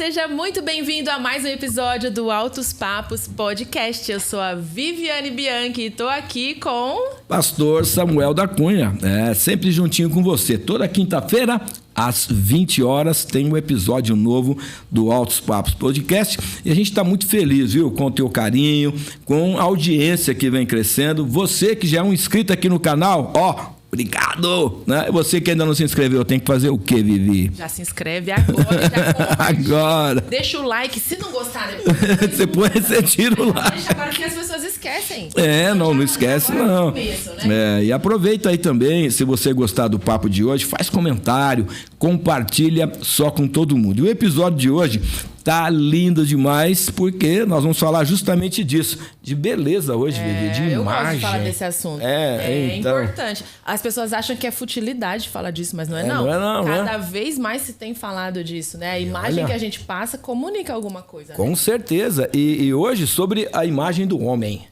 seja muito bem-vindo a mais um episódio do Altos Papos Podcast. Eu sou a Viviane Bianchi e tô aqui com... Pastor Samuel da Cunha, sempre juntinho com você. Toda quinta-feira, às 20 horas, tem um episódio novo do Altos Papos Podcast. E a gente está muito feliz, viu? Com o teu carinho, com a audiência que vem crescendo. Você que já é um inscrito aqui no canal, obrigado! Né? Você que ainda não se inscreveu, tem que fazer o quê, Vivi? Já se inscreve agora, já compra. Agora! Deixa o like, se não gostar, depois você tira o like. Deixa agora que as pessoas esquecem. Não esquece não. Começo, né? E aproveita aí também, se você gostar do papo de hoje, faz comentário, compartilha só com todo mundo. E o episódio de hoje tá lindo demais, porque nós vamos falar justamente disso, de beleza hoje, Vivi, de eu imagem. gosto de falar desse assunto. Então. Importante. As pessoas acham que é futilidade falar disso, mas não é não. Não é não. Cada vez mais se tem falado disso, né? A imagem que a gente passa comunica alguma coisa. Né? Com certeza. E hoje sobre a imagem do homem.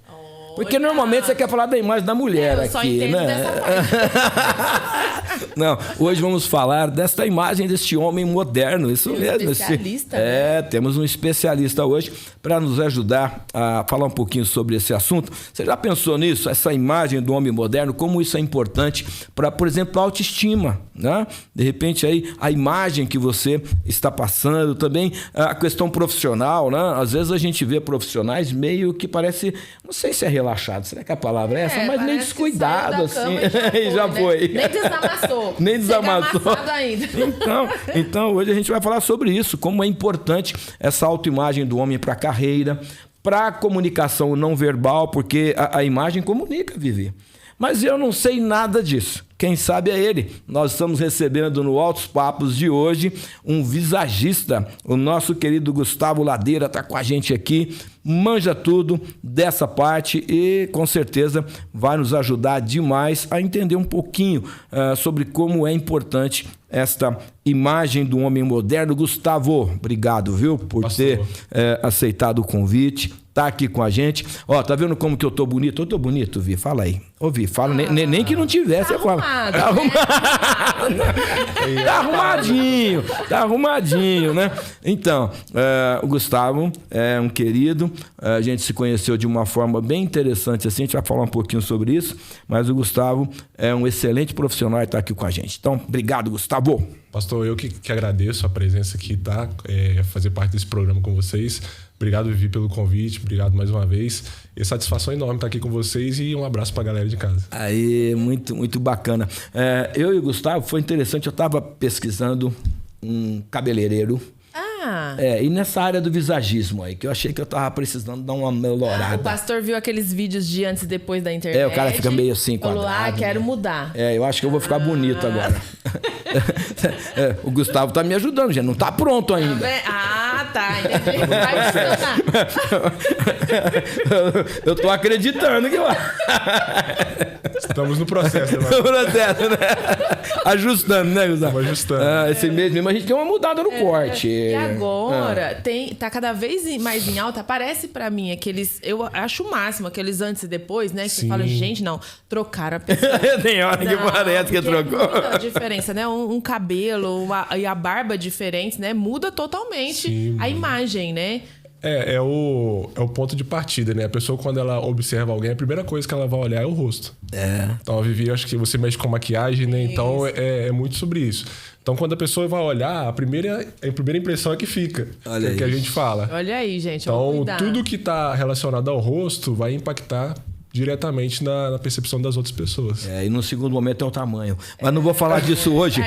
Porque normalmente você quer falar da imagem da mulher aqui, só entendo né? dessa parte. Não, hoje vamos falar desta imagem deste homem moderno, isso mesmo. Especialista, né? Temos um especialista hoje para nos ajudar a falar um pouquinho sobre esse assunto. Você já pensou nisso? Essa imagem do homem moderno, como isso é importante para, por exemplo, a autoestima, né? De repente aí a imagem que você está passando, também a questão profissional, né? Às vezes a gente vê profissionais meio que parece, não sei se é relaxado, será que a palavra é essa? Mas meio descuidado, assim. Já foi. Nem desamassou. Nem desamassou. Ainda. Então, hoje a gente vai falar sobre isso, como é importante essa autoimagem do homem para a carreira, para a comunicação não verbal, porque a imagem comunica, Vivi. Mas eu não sei nada disso. Quem sabe é ele. Nós estamos recebendo no Altos Papos de hoje um visagista. O nosso querido Gustavo Ladeira está com a gente aqui, manja tudo dessa parte e com certeza vai nos ajudar demais a entender um pouquinho sobre como é importante esta imagem do homem moderno. Gustavo, obrigado, viu, por ter aceitado o convite. Tá aqui com a gente. Tá vendo como que eu tô bonito? Eu tô bonito, Vi? Fala aí. Vi, fala. Nem que não tivesse, você fala. Tá arrumado. Tá arrumadinho, né? Então, o Gustavo é um querido. A gente se conheceu de uma forma bem interessante assim. A gente vai falar um pouquinho sobre isso. Mas o Gustavo é um excelente profissional e tá aqui com a gente. Então, obrigado, Gustavo. Pastor, eu que agradeço a presença aqui, tá? Fazer parte desse programa com vocês. Obrigado, Vivi, pelo convite. Obrigado mais uma vez. E satisfação enorme estar aqui com vocês e um abraço pra galera de casa. Aí, muito, muito bacana. Eu e o Gustavo, foi interessante, eu estava pesquisando um cabeleireiro. E nessa área do visagismo aí, que eu achei que eu tava precisando dar uma melhorada. O pastor viu aqueles vídeos de antes e depois da internet. O cara fica meio assim, quadrado. Falou, quero mudar. Eu acho que eu vou ficar bonito agora. O Gustavo tá me ajudando, já não tá pronto ainda. Tá. Entendi. Vai funcionar. Eu tô acreditando que vai. Estamos no processo, né? Ajustando, né, Gustavo? Estamos ajustando. Esse mês mesmo a gente tem uma mudada no corte. E agora, tá cada vez mais em alta. Parece pra mim aqueles... Eu acho o máximo, aqueles antes e depois, né? Que você fala, gente, não, trocaram a pessoa. Tem hora que parece que trocou. Muda a diferença, né? Um cabelo e a barba diferente, né? Muda totalmente a imagem, né? É o ponto de partida, né? A pessoa, quando ela observa alguém, a primeira coisa que ela vai olhar é o rosto. Então, a Vivi, acho que você mexe com maquiagem, né? Então, é muito sobre isso. Então, quando a pessoa vai olhar, a primeira impressão é que fica. Olha é o que a gente fala. Olha aí, gente. Então, tudo que está relacionado ao rosto vai impactar diretamente na percepção das outras pessoas. E no segundo momento é o tamanho. Mas não vou falar disso hoje.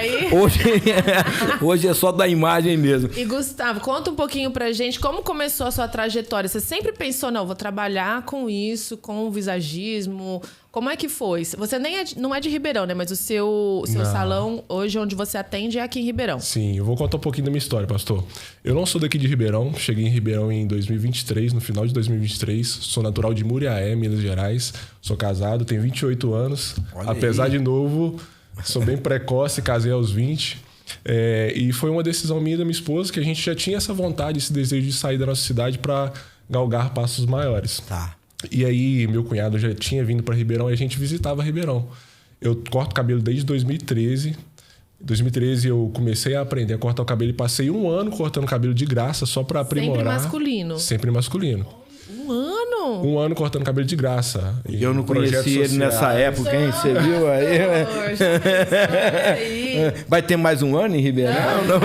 Hoje é só da imagem mesmo. E Gustavo, conta um pouquinho pra gente como começou a sua trajetória. Você sempre pensou, não, vou trabalhar com isso, com o visagismo. Como é que foi? Você não é de Ribeirão, né? Mas o seu salão, hoje, onde você atende, é aqui em Ribeirão. Sim, eu vou contar um pouquinho da minha história, pastor. Eu não sou daqui de Ribeirão. Cheguei em Ribeirão em 2023, no final de 2023. Sou natural de Muriaé, Minas Gerais. Sou casado, tenho 28 anos. Olha Apesar aí. de novo, sou bem precoce, casei aos 20. E foi uma decisão minha e da minha esposa que a gente já tinha essa vontade, esse desejo de sair da nossa cidade para galgar passos maiores. Tá. E aí, meu cunhado já tinha vindo para Ribeirão e a gente visitava Ribeirão. Eu corto cabelo desde 2013. Em 2013 eu comecei a aprender a cortar o cabelo e passei 1 ano cortando cabelo de graça só para aprimorar. Sempre masculino? Sempre masculino. 1 ano? 1 ano cortando cabelo de graça. E eu não conheci ele nessa época, hein? Você viu aí? Vai ter mais 1 ano em Ribeirão? Não.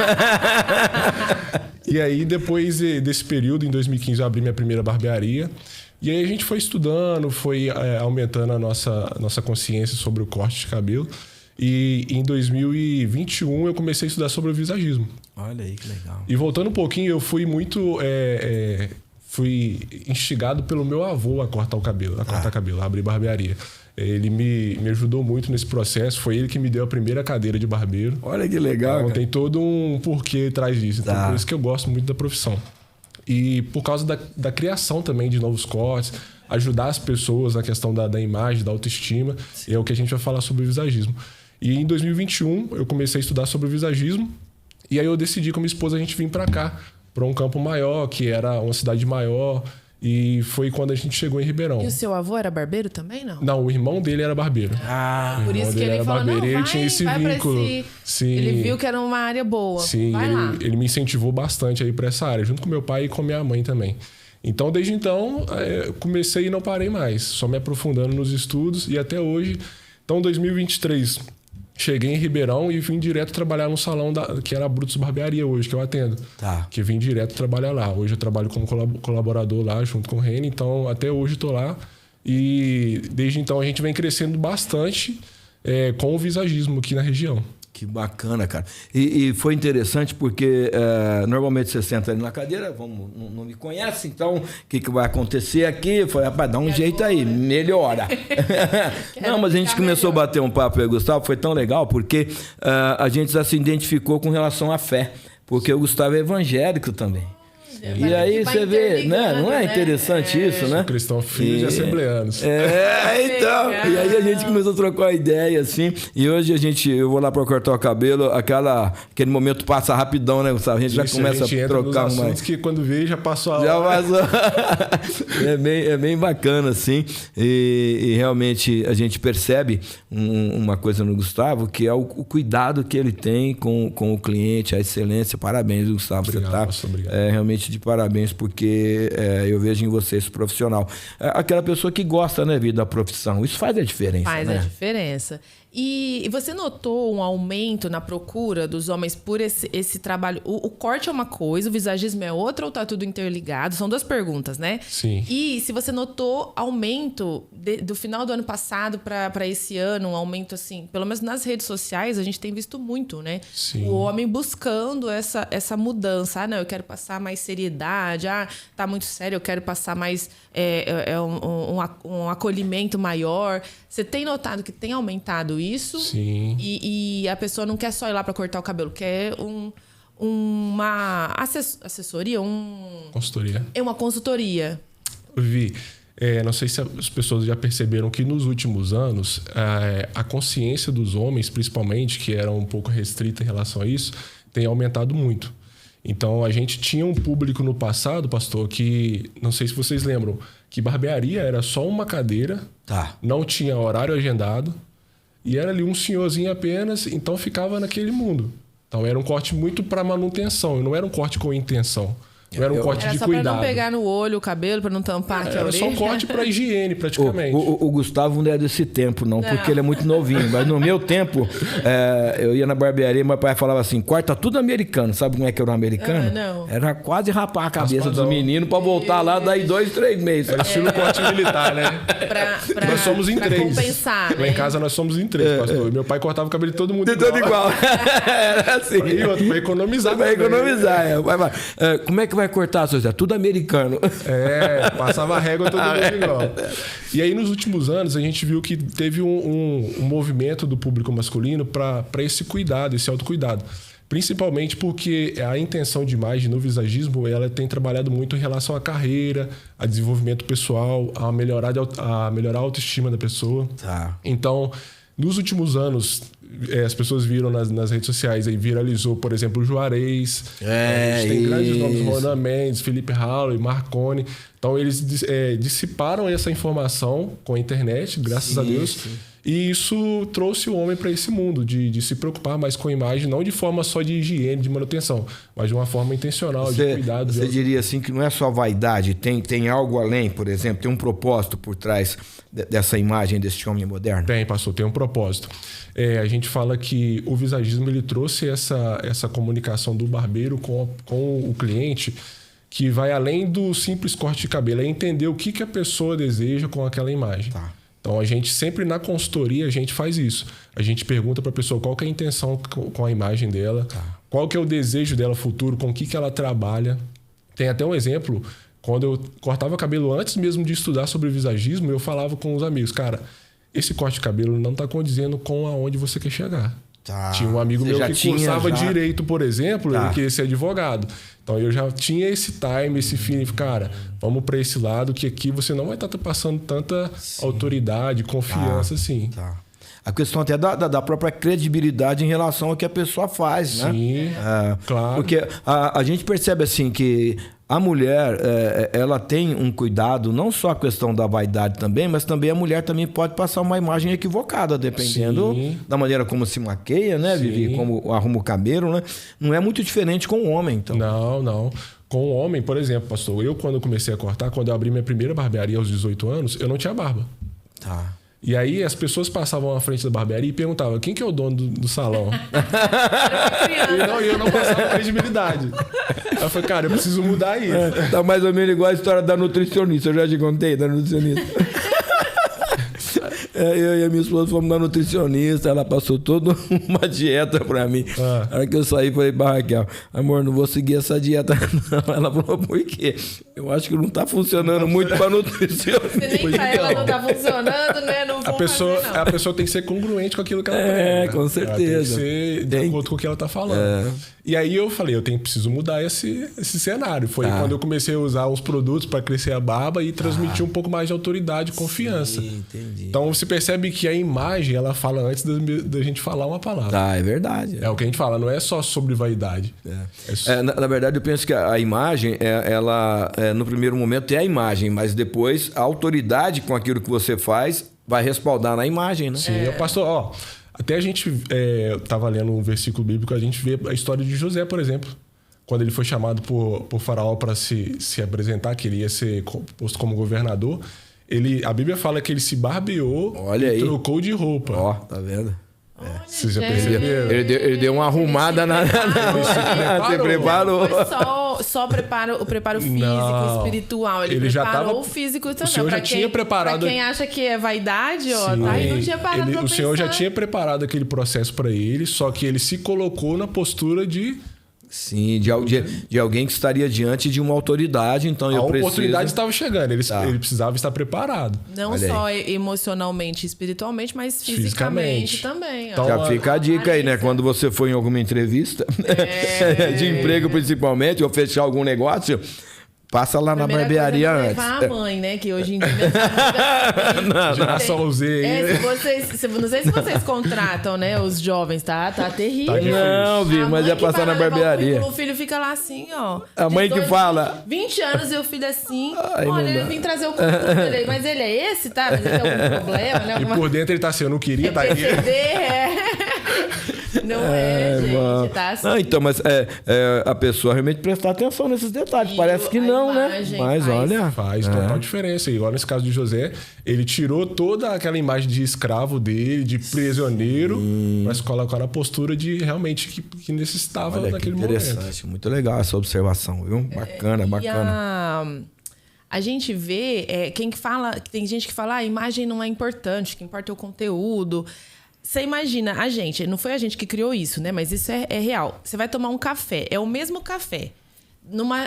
E aí, depois desse período, em 2015, eu abri minha primeira barbearia. E aí a gente foi estudando, foi aumentando a nossa consciência sobre o corte de cabelo. E em 2021 eu comecei a estudar sobre o visagismo. Olha aí, que legal. E voltando um pouquinho, eu fui muito... fui instigado pelo meu avô a cortar o cabelo, a abrir barbearia. Ele me ajudou muito nesse processo. Foi ele que me deu a primeira cadeira de barbeiro. Olha que legal. Então, tem todo um porquê atrás disso. Então, por isso que eu gosto muito da profissão. E por causa da criação também de novos cortes, ajudar as pessoas na questão da imagem, da autoestima. É o que a gente vai falar sobre o visagismo. E em 2021 eu comecei a estudar sobre o visagismo. E aí eu decidi com minha esposa a gente vir para cá, para um campo maior, que era uma cidade maior. E foi quando a gente chegou em Ribeirão. E o seu avô era barbeiro também, não? Não, o irmão dele era barbeiro. Por isso que ele falou, não, ele tinha esse vínculo. Sim. Ele viu que era uma área boa. Sim, ele me incentivou bastante aí para essa área, junto com meu pai e com minha mãe também. Então, desde então, comecei e não parei mais, só me aprofundando nos estudos e até hoje. Então, 2023, cheguei em Ribeirão e vim direto trabalhar no salão que era a Brutus Barbearia hoje, que eu atendo. Tá. Que vim direto trabalhar lá. Hoje eu trabalho como colaborador lá, junto com o Reni. Então, até hoje estou lá. E desde então a gente vem crescendo bastante com o visagismo aqui na região. Que bacana, cara. E foi interessante porque normalmente você senta ali na cadeira, não me conhece, então o que vai acontecer aqui? Eu falei, rapaz, dá um jeito aí, melhora. Não, mas a gente começou a bater um papo aí, Gustavo, foi tão legal porque a gente já se identificou com relação à fé, porque o Gustavo é evangélico também. E aí você vê, né? Não é interessante isso, né? Sou cristão, filho de assembleanos. Então. E aí a gente começou a trocar uma ideia, assim. E hoje eu vou lá pra cortar o cabelo, aquele momento passa rapidão, né, Gustavo? A gente já começa a trocar uma... que quando veio já passou a hora. Já passou. É bem bacana, assim. E realmente a gente percebe uma coisa no Gustavo, que é o cuidado que ele tem com o cliente, a excelência. Parabéns, Gustavo. Obrigado, você tá obrigado. Realmente de parabéns, porque eu vejo em você esse profissional. Aquela pessoa que gosta, né, da profissão. Isso faz a diferença. Faz a diferença. E você notou um aumento na procura dos homens por esse trabalho? O corte é uma coisa, o visagismo é outra, ou tá tudo interligado? São 2 perguntas, né? Sim. E se você notou aumento do final do ano passado para esse ano, um aumento assim, pelo menos nas redes sociais, a gente tem visto muito, né? Sim. O homem buscando essa mudança. Não, eu quero passar mais seriedade. Tá muito sério, eu quero passar mais um acolhimento maior. Você tem notado que tem aumentado isso? Sim. E a pessoa não quer só ir lá para cortar o cabelo, quer uma assessoria, consultoria. É uma consultoria. Vi. Não sei se as pessoas já perceberam que nos últimos anos a consciência dos homens, principalmente, que era um pouco restrita em relação a isso, tem aumentado muito. Então, a gente tinha um público no passado, pastor, que, não sei se vocês lembram, que barbearia era só uma cadeira, não tinha horário agendado, e era ali um senhorzinho apenas, então ficava naquele mundo. Então, era um corte muito para manutenção, não era um corte com intenção. Não era um corte de cuidado. Era só pra não pegar no olho o cabelo, pra não tampar aqui a orelha. Era só um corte pra higiene, praticamente. O Gustavo não é desse tempo, não, porque ele é muito novinho. Mas no meu tempo, eu ia na barbearia e meu pai falava assim, corta tudo americano. Sabe como é que era o americano? Não. Era quase rapar a cabeça dos meninos pra voltar lá daí 2, 3 meses. Era estilo corte militar, né? Nós somos em 3. Compensar, lá em casa nós somos em 3, pastor. E meu pai cortava o cabelo de todo mundo igual. Era assim. E outro, pra economizar. Pra economizar, como é que vai cortar, José? Tudo americano. Passava a régua todo mundo igual. E aí, nos últimos anos, a gente viu que teve um movimento do público masculino para esse cuidado, esse autocuidado. Principalmente porque a intenção de imagem no visagismo, ela tem trabalhado muito em relação à carreira, a desenvolvimento pessoal, a melhorar a autoestima da pessoa. Então, nos últimos anos, as pessoas viram nas redes sociais, aí viralizou, por exemplo, o Juarez. A gente tem grandes nomes, Ronan Mendes, Felipe Hallow, Marconi. Então, eles dissiparam essa informação com a internet, graças a Deus. E isso trouxe o homem para esse mundo, de se preocupar mais com a imagem, não de forma só de higiene, de manutenção, mas de uma forma intencional, de cuidado. Você diria assim que não é só vaidade, tem algo além, por exemplo, tem um propósito por trás dessa imagem desse homem moderno? Tem, pastor, tem um propósito. A gente fala que o visagismo ele trouxe essa comunicação do barbeiro com o cliente, que vai além do simples corte de cabelo, é entender o que a pessoa deseja com aquela imagem. Tá. Então, a gente sempre na consultoria, a gente faz isso. A gente pergunta para a pessoa qual que é a intenção com a imagem dela, qual que é o desejo dela futuro, com o que ela trabalha. Tem até um exemplo, quando eu cortava cabelo antes mesmo de estudar sobre visagismo, eu falava com os amigos, cara, esse corte de cabelo não está condizendo com aonde você quer chegar. Tá. Tinha um amigo meu que cursava direito, por exemplo, ele queria ser advogado. Então eu já tinha esse time, esse feeling, cara, vamos para esse lado que aqui você não vai estar passando tanta autoridade, confiança assim. Tá. A questão até da própria credibilidade em relação ao que a pessoa faz, né? Sim, claro. Porque a gente percebe assim que a mulher, ela tem um cuidado, não só a questão da vaidade também, mas também a mulher também pode passar uma imagem equivocada, dependendo da maneira como se maqueia, né, Vivi? Como arruma o cabelo, né? Não é muito diferente com o homem, então. Não. Com o homem, por exemplo, pastor, eu quando comecei a cortar, quando eu abri minha primeira barbearia aos 18 anos, eu não tinha barba. Tá. E aí as pessoas passavam à frente da barbearia e perguntavam quem que é o dono do salão. E eu não passava credibilidade. Aí eu falei, cara, eu preciso mudar isso. Tá mais ou menos igual a história da nutricionista. Eu já te contei da nutricionista. Eu e a minha esposa fomos na nutricionista, ela passou toda uma dieta pra mim. Na hora que eu saí, falei pra Raquel, amor, não vou seguir essa dieta não. Ela falou, por quê? Eu acho que não tá funcionando muito pra nutricionista. Você nem pra ela não tá funcionando, né? Não a pessoa tem que ser congruente com aquilo que ela prega. Com certeza. Ela tem que ser de acordo com o que ela tá falando. E aí eu falei, eu preciso mudar esse cenário. Foi quando eu comecei a usar os produtos para crescer a barba e transmitir um pouco mais de autoridade e confiança. Entendi. Então você percebe que a imagem, ela fala antes da gente falar uma palavra. É verdade. É o que a gente fala, não é só sobre vaidade. Na verdade, eu penso que a imagem, ela no primeiro momento é a imagem, mas depois a autoridade com aquilo que você faz vai respaldar na imagem, né? Sim, pastor, até a gente estava lendo um versículo bíblico, a gente vê a história de José, por exemplo. Quando ele foi chamado por Faraó para se apresentar, que ele ia ser posto como governador, a Bíblia fala que ele se barbeou e trocou de roupa. Tá vendo? Vocês já perceberam? Ele deu uma arrumada se preparou. Não foi só o preparo físico, espiritual. Ele já preparou o físico também. O Senhor já tinha preparado. Pra quem acha que é vaidade, aí não tinha parado pra O Senhor já tinha preparado aquele processo para ele, só que ele se colocou na postura de... Sim, de alguém que estaria diante de uma autoridade, então a oportunidade estava chegando, ele precisava estar preparado. Não só emocionalmente, espiritualmente, mas fisicamente também. Então, já fica a dica aí, né? Quando você for em alguma entrevista de emprego principalmente, ou fechar algum negócio... Passa lá na barbearia antes. Levar a mãe, né? Que hoje em dia... Geração Z. Não sei se vocês contratam, né? Os jovens, tá terrível. Não, Vi, mas é passar na barbearia. O filho fica lá assim, ó. A mãe que fala... 20 anos e o filho assim. Olha, ele vem trazer o currículo dele. Mas ele é esse, tá? Mas ele tem algum problema, né? E por dentro ele tá assim, eu não queria, tá aqui. Não gente, tá assim. Não, então, mas a pessoa realmente prestar atenção nesses detalhes. Parece que não, né? Mas olha... Faz total diferença. Igual nesse caso de José, ele tirou toda aquela imagem de escravo dele, de prisioneiro, mas colocou na postura de realmente que necessitava naquele momento. Interessante, muito legal essa observação, viu? Bacana. A gente vê, tem gente que fala, a imagem não é importante, o que importa é o conteúdo. Você imagina, não foi a gente que criou isso, né? Mas isso é real. Você vai tomar um café, é o mesmo café,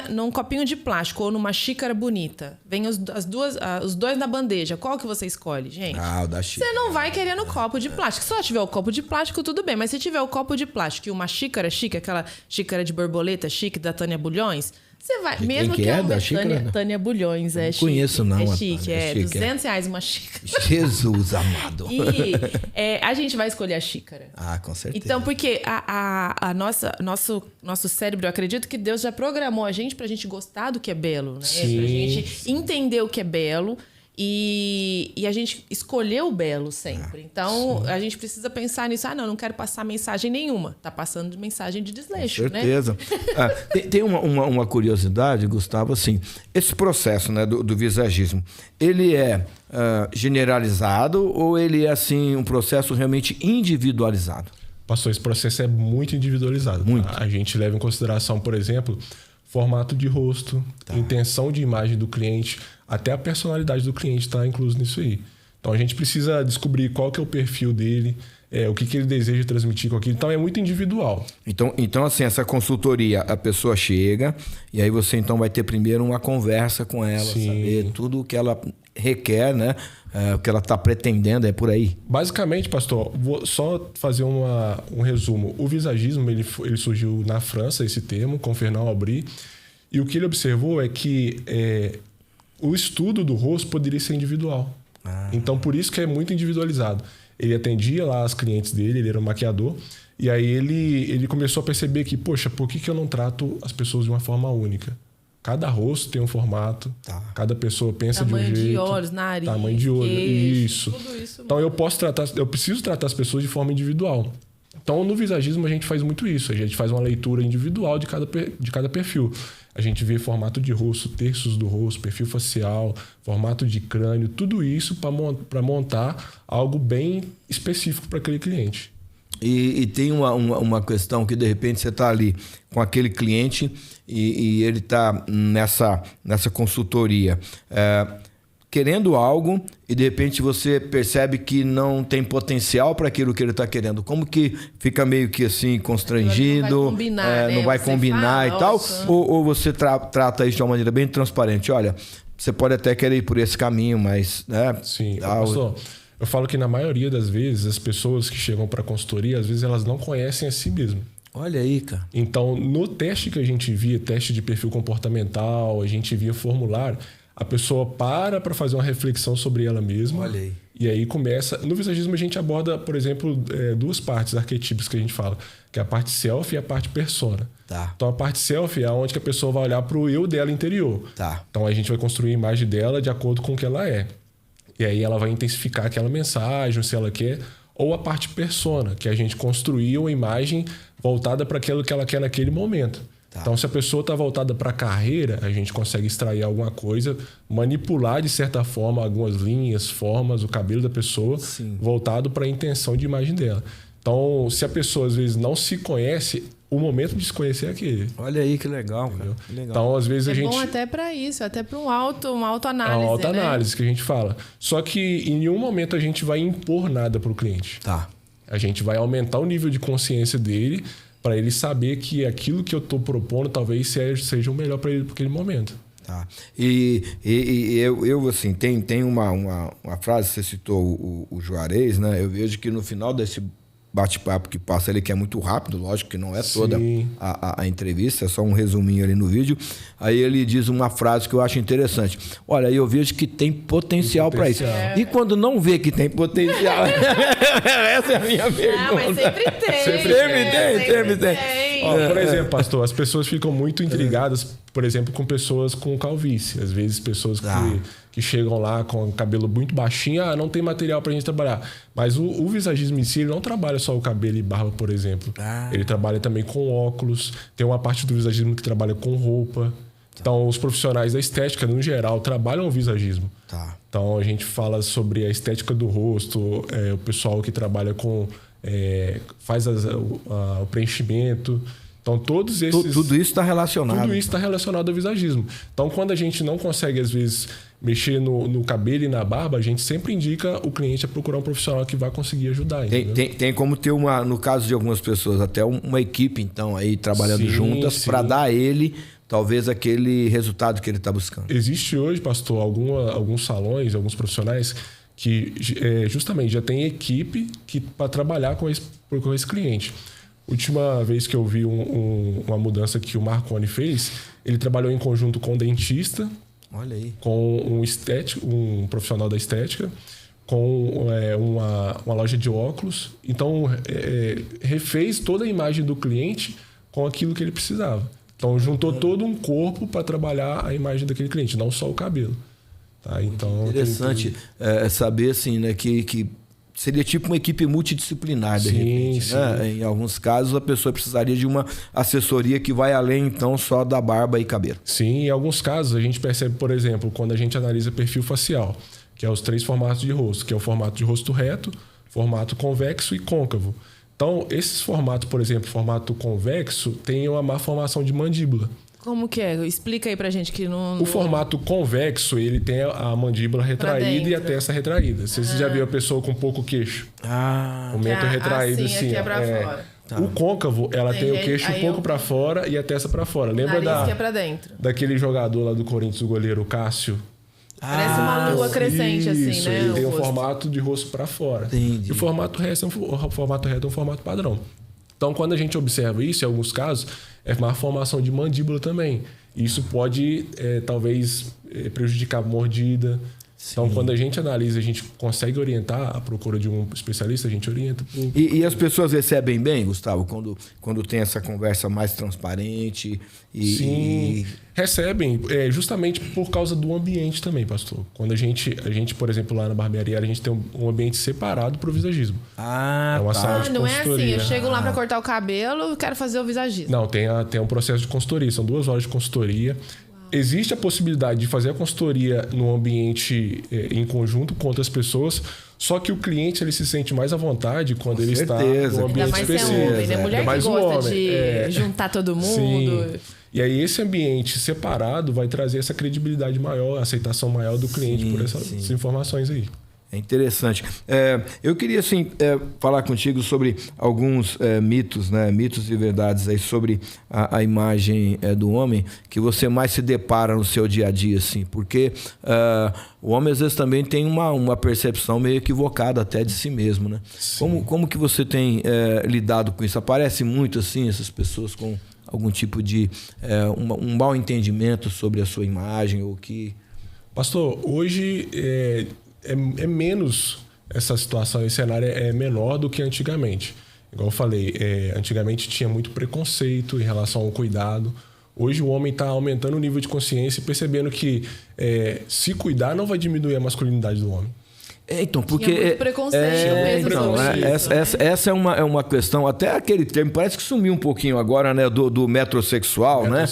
num copinho de plástico ou numa xícara bonita. Vem os dois na bandeja. Qual que você escolhe, gente? O da xícara. Você não vai querer no copo de plástico. Se só tiver o copo de plástico, tudo bem. Mas se tiver o copo de plástico e uma xícara chique, aquela xícara de borboleta chique da Tânia Bulhões... Você vai, mesmo que da xícara? Tânia Bulhões, é chique. Conheço não. É chique, R$200 uma xícara. Jesus amado. E a gente vai escolher a xícara. Com certeza. Então, porque nosso cérebro, eu acredito que Deus já programou a gente pra gente gostar do que é belo, né? Sim. Pra gente entender o que é belo. E a gente escolheu o belo sempre. Então, sim. a gente precisa pensar nisso. Não quero passar mensagem nenhuma. Tá passando mensagem de desleixo, Com certeza. Né? Tem uma curiosidade, Gustavo, assim, esse processo, né, do visagismo, ele é generalizado ou ele é, assim, um processo realmente individualizado? Pastor, esse processo é muito individualizado. Muito. A gente leva em consideração, por exemplo, formato de rosto, intenção de imagem do cliente, até a personalidade do cliente está incluso nisso aí. Então a gente precisa descobrir qual que é o perfil dele, o que ele deseja transmitir com aquilo. Então é muito individual. Então, assim, essa consultoria, a pessoa chega e aí você então vai ter primeiro uma conversa com ela, Sim. saber tudo o que ela requer, né? O que ela está pretendendo, é por aí. Basicamente, pastor, vou só fazer um resumo. O visagismo ele surgiu na França, esse termo, com Fernand Aubry. E o que ele observou é que o estudo do rosto poderia ser individual. Então, por isso que é muito individualizado. Ele atendia lá as clientes dele, ele era um maquiador. E aí ele começou a perceber que, poxa, por que eu não trato as pessoas de uma forma única? Cada rosto tem um formato, cada pessoa pensa tamanho de um jeito. Tamanho de olhos, nariz, tamanho de olho, queixo, isso. Tudo isso. Então eu preciso tratar as pessoas de forma individual. Então no visagismo a gente faz muito isso, a gente faz uma leitura individual de cada perfil. A gente vê formato de rosto, terços do rosto, perfil facial, formato de crânio, tudo isso para montar algo bem específico para aquele cliente. E tem uma questão que de repente você está ali com aquele cliente e ele está nessa consultoria querendo algo e de repente você percebe que não tem potencial para aquilo que ele está querendo. Como que fica meio que assim constrangido, não vai combinar e tal? Ou você trata isso de uma maneira bem transparente? Olha, você pode até querer ir por esse caminho, mas... Sim, pastor, eu falo que na maioria das vezes as pessoas que chegam para a consultoria, às vezes elas não conhecem a si mesmas. Olha aí, cara. Então, no teste que a gente via, teste de perfil comportamental, a gente via formulário, a pessoa para fazer uma reflexão sobre ela mesma. Olha aí. E aí começa... No visagismo a gente aborda, por exemplo, duas partes arquetípicas que a gente fala, que é a parte self e a parte persona. Então a parte self é onde que a pessoa vai olhar para o eu dela interior. Então a gente vai construir a imagem dela de acordo com o que ela é. E aí ela vai intensificar aquela mensagem, se ela quer. Ou a parte persona, que a gente construiu uma imagem voltada para aquilo que ela quer naquele momento. Então, se a pessoa está voltada para a carreira, a gente consegue extrair alguma coisa, manipular de certa forma algumas linhas, formas, o cabelo da pessoa, voltado para a intenção de imagem dela. Então, se a pessoa às vezes não se conhece, o momento de se conhecer é aquele. Olha aí que legal, cara. Que legal. Então, às vezes a gente... É bom até para isso, até para uma autoanálise. É uma autoanálise que a gente fala. Só que em nenhum momento a gente vai impor nada para o cliente. A gente vai aumentar o nível de consciência dele para ele saber que aquilo que eu estou propondo talvez seja o melhor para ele naquele momento. E eu assim, tem uma frase, você citou o Juarez, né? Eu vejo que no final desse bate-papo que passa ali, que é muito rápido, lógico que não é toda a entrevista, é só um resuminho ali no vídeo. Aí ele diz uma frase que eu acho interessante. Olha, eu vejo que tem potencial para isso. E quando não vê que tem potencial? Essa é a minha pergunta. Mas sempre tem. Sempre tem. Por exemplo, pastor, as pessoas ficam muito intrigadas, por exemplo, com pessoas com calvície. Às vezes, pessoas que chegam lá com o cabelo muito baixinho, não tem material pra gente trabalhar. Mas o visagismo em si, ele não trabalha só o cabelo e barba, por exemplo. Ele trabalha também com óculos. Tem uma parte do visagismo que trabalha com roupa. Então, os profissionais da estética, no geral, trabalham o visagismo. Então, a gente fala sobre a estética do rosto, o pessoal que trabalha com... faz o preenchimento. Então, todos esses... Tudo isso está relacionado. Tudo isso está relacionado ao visagismo. Então, quando a gente não consegue, às vezes, mexer no cabelo e na barba, a gente sempre indica o cliente a procurar um profissional que vai conseguir ajudar. Tem como ter no caso de algumas pessoas, até uma equipe, então, aí trabalhando juntas para dar a ele, talvez, aquele resultado que ele está buscando. Existe hoje, pastor, alguns salões, alguns profissionais que justamente já tem equipe para trabalhar com esse cliente. Última vez que eu vi uma mudança que o Marconi fez, ele trabalhou em conjunto com um dentista, olha aí, com um profissional da estética, com uma loja de óculos. Então, refez toda a imagem do cliente com aquilo que ele precisava. Então, juntou todo um corpo para trabalhar a imagem daquele cliente, não só o cabelo. Tá? Então, interessante saber assim, né, que seria tipo uma equipe multidisciplinar, de repente. Sim. Né? Em alguns casos, a pessoa precisaria de uma assessoria que vai além, então, só da barba e cabelo. Sim, em alguns casos a gente percebe, por exemplo, quando a gente analisa perfil facial, que é os 3 formatos de rosto, que é o formato de rosto reto, formato convexo e côncavo. Então, esses formatos, por exemplo, formato convexo, tem uma má formação de mandíbula. Como que é? Explica aí pra gente que não... O formato convexo, ele tem a mandíbula retraída e a testa retraída. Você já viu a pessoa com pouco queixo? O mento retraído, assim. Aqui é pra fora. Tá. O côncavo, ela tem o queixo um pouco pra fora e a testa pra fora. Lembra que é pra dentro. Daquele jogador lá do Corinthians, o goleiro Cássio? Parece uma lua crescente, isso, assim, né? Ele tem um formato de rosto pra fora. Entendi. E o formato reto é um formato padrão. Então, quando a gente observa isso, em alguns casos, é uma formação de mandíbula também. Isso pode, talvez, prejudicar a mordida. Sim. Então, quando a gente analisa, a gente consegue orientar a procura de um especialista, a gente orienta. E as pessoas recebem bem, Gustavo, quando tem essa conversa mais transparente? Sim, recebem, justamente por causa do ambiente também, pastor. Quando a gente, por exemplo, lá na barbearia, a gente tem um ambiente separado para o visagismo. É uma sala de não consultoria. É assim, eu chego lá para cortar o cabelo e quero fazer o visagismo. Não, tem um processo de consultoria, são 2 horas de consultoria. Existe a possibilidade de fazer a consultoria no ambiente em conjunto com outras pessoas, só que o cliente ele se sente mais à vontade quando ele está no ambiente específico. Ainda mais homem, né? Mulher que gosta de juntar todo mundo. Sim. E aí esse ambiente separado vai trazer essa credibilidade maior, aceitação maior do cliente por essas informações aí. É interessante. Eu queria, assim, falar contigo sobre alguns mitos, né? Mitos e verdades aí sobre a imagem do homem que você mais se depara no seu dia a dia, assim. Porque o homem, às vezes, também tem uma percepção meio equivocada até de si mesmo, né? Como que você tem lidado com isso? Aparece muito, assim, essas pessoas com algum tipo de um mau entendimento sobre a sua imagem ou que... Pastor, hoje... É menos essa situação, esse cenário é menor do que antigamente. Igual eu falei, antigamente tinha muito preconceito em relação ao cuidado. Hoje o homem está aumentando o nível de consciência e percebendo que se cuidar não vai diminuir a masculinidade do homem. Então, porque tinha muito preconceito mesmo sobre isso, essa é uma questão, até aquele termo parece que sumiu um pouquinho agora, né, do metrosexual, né?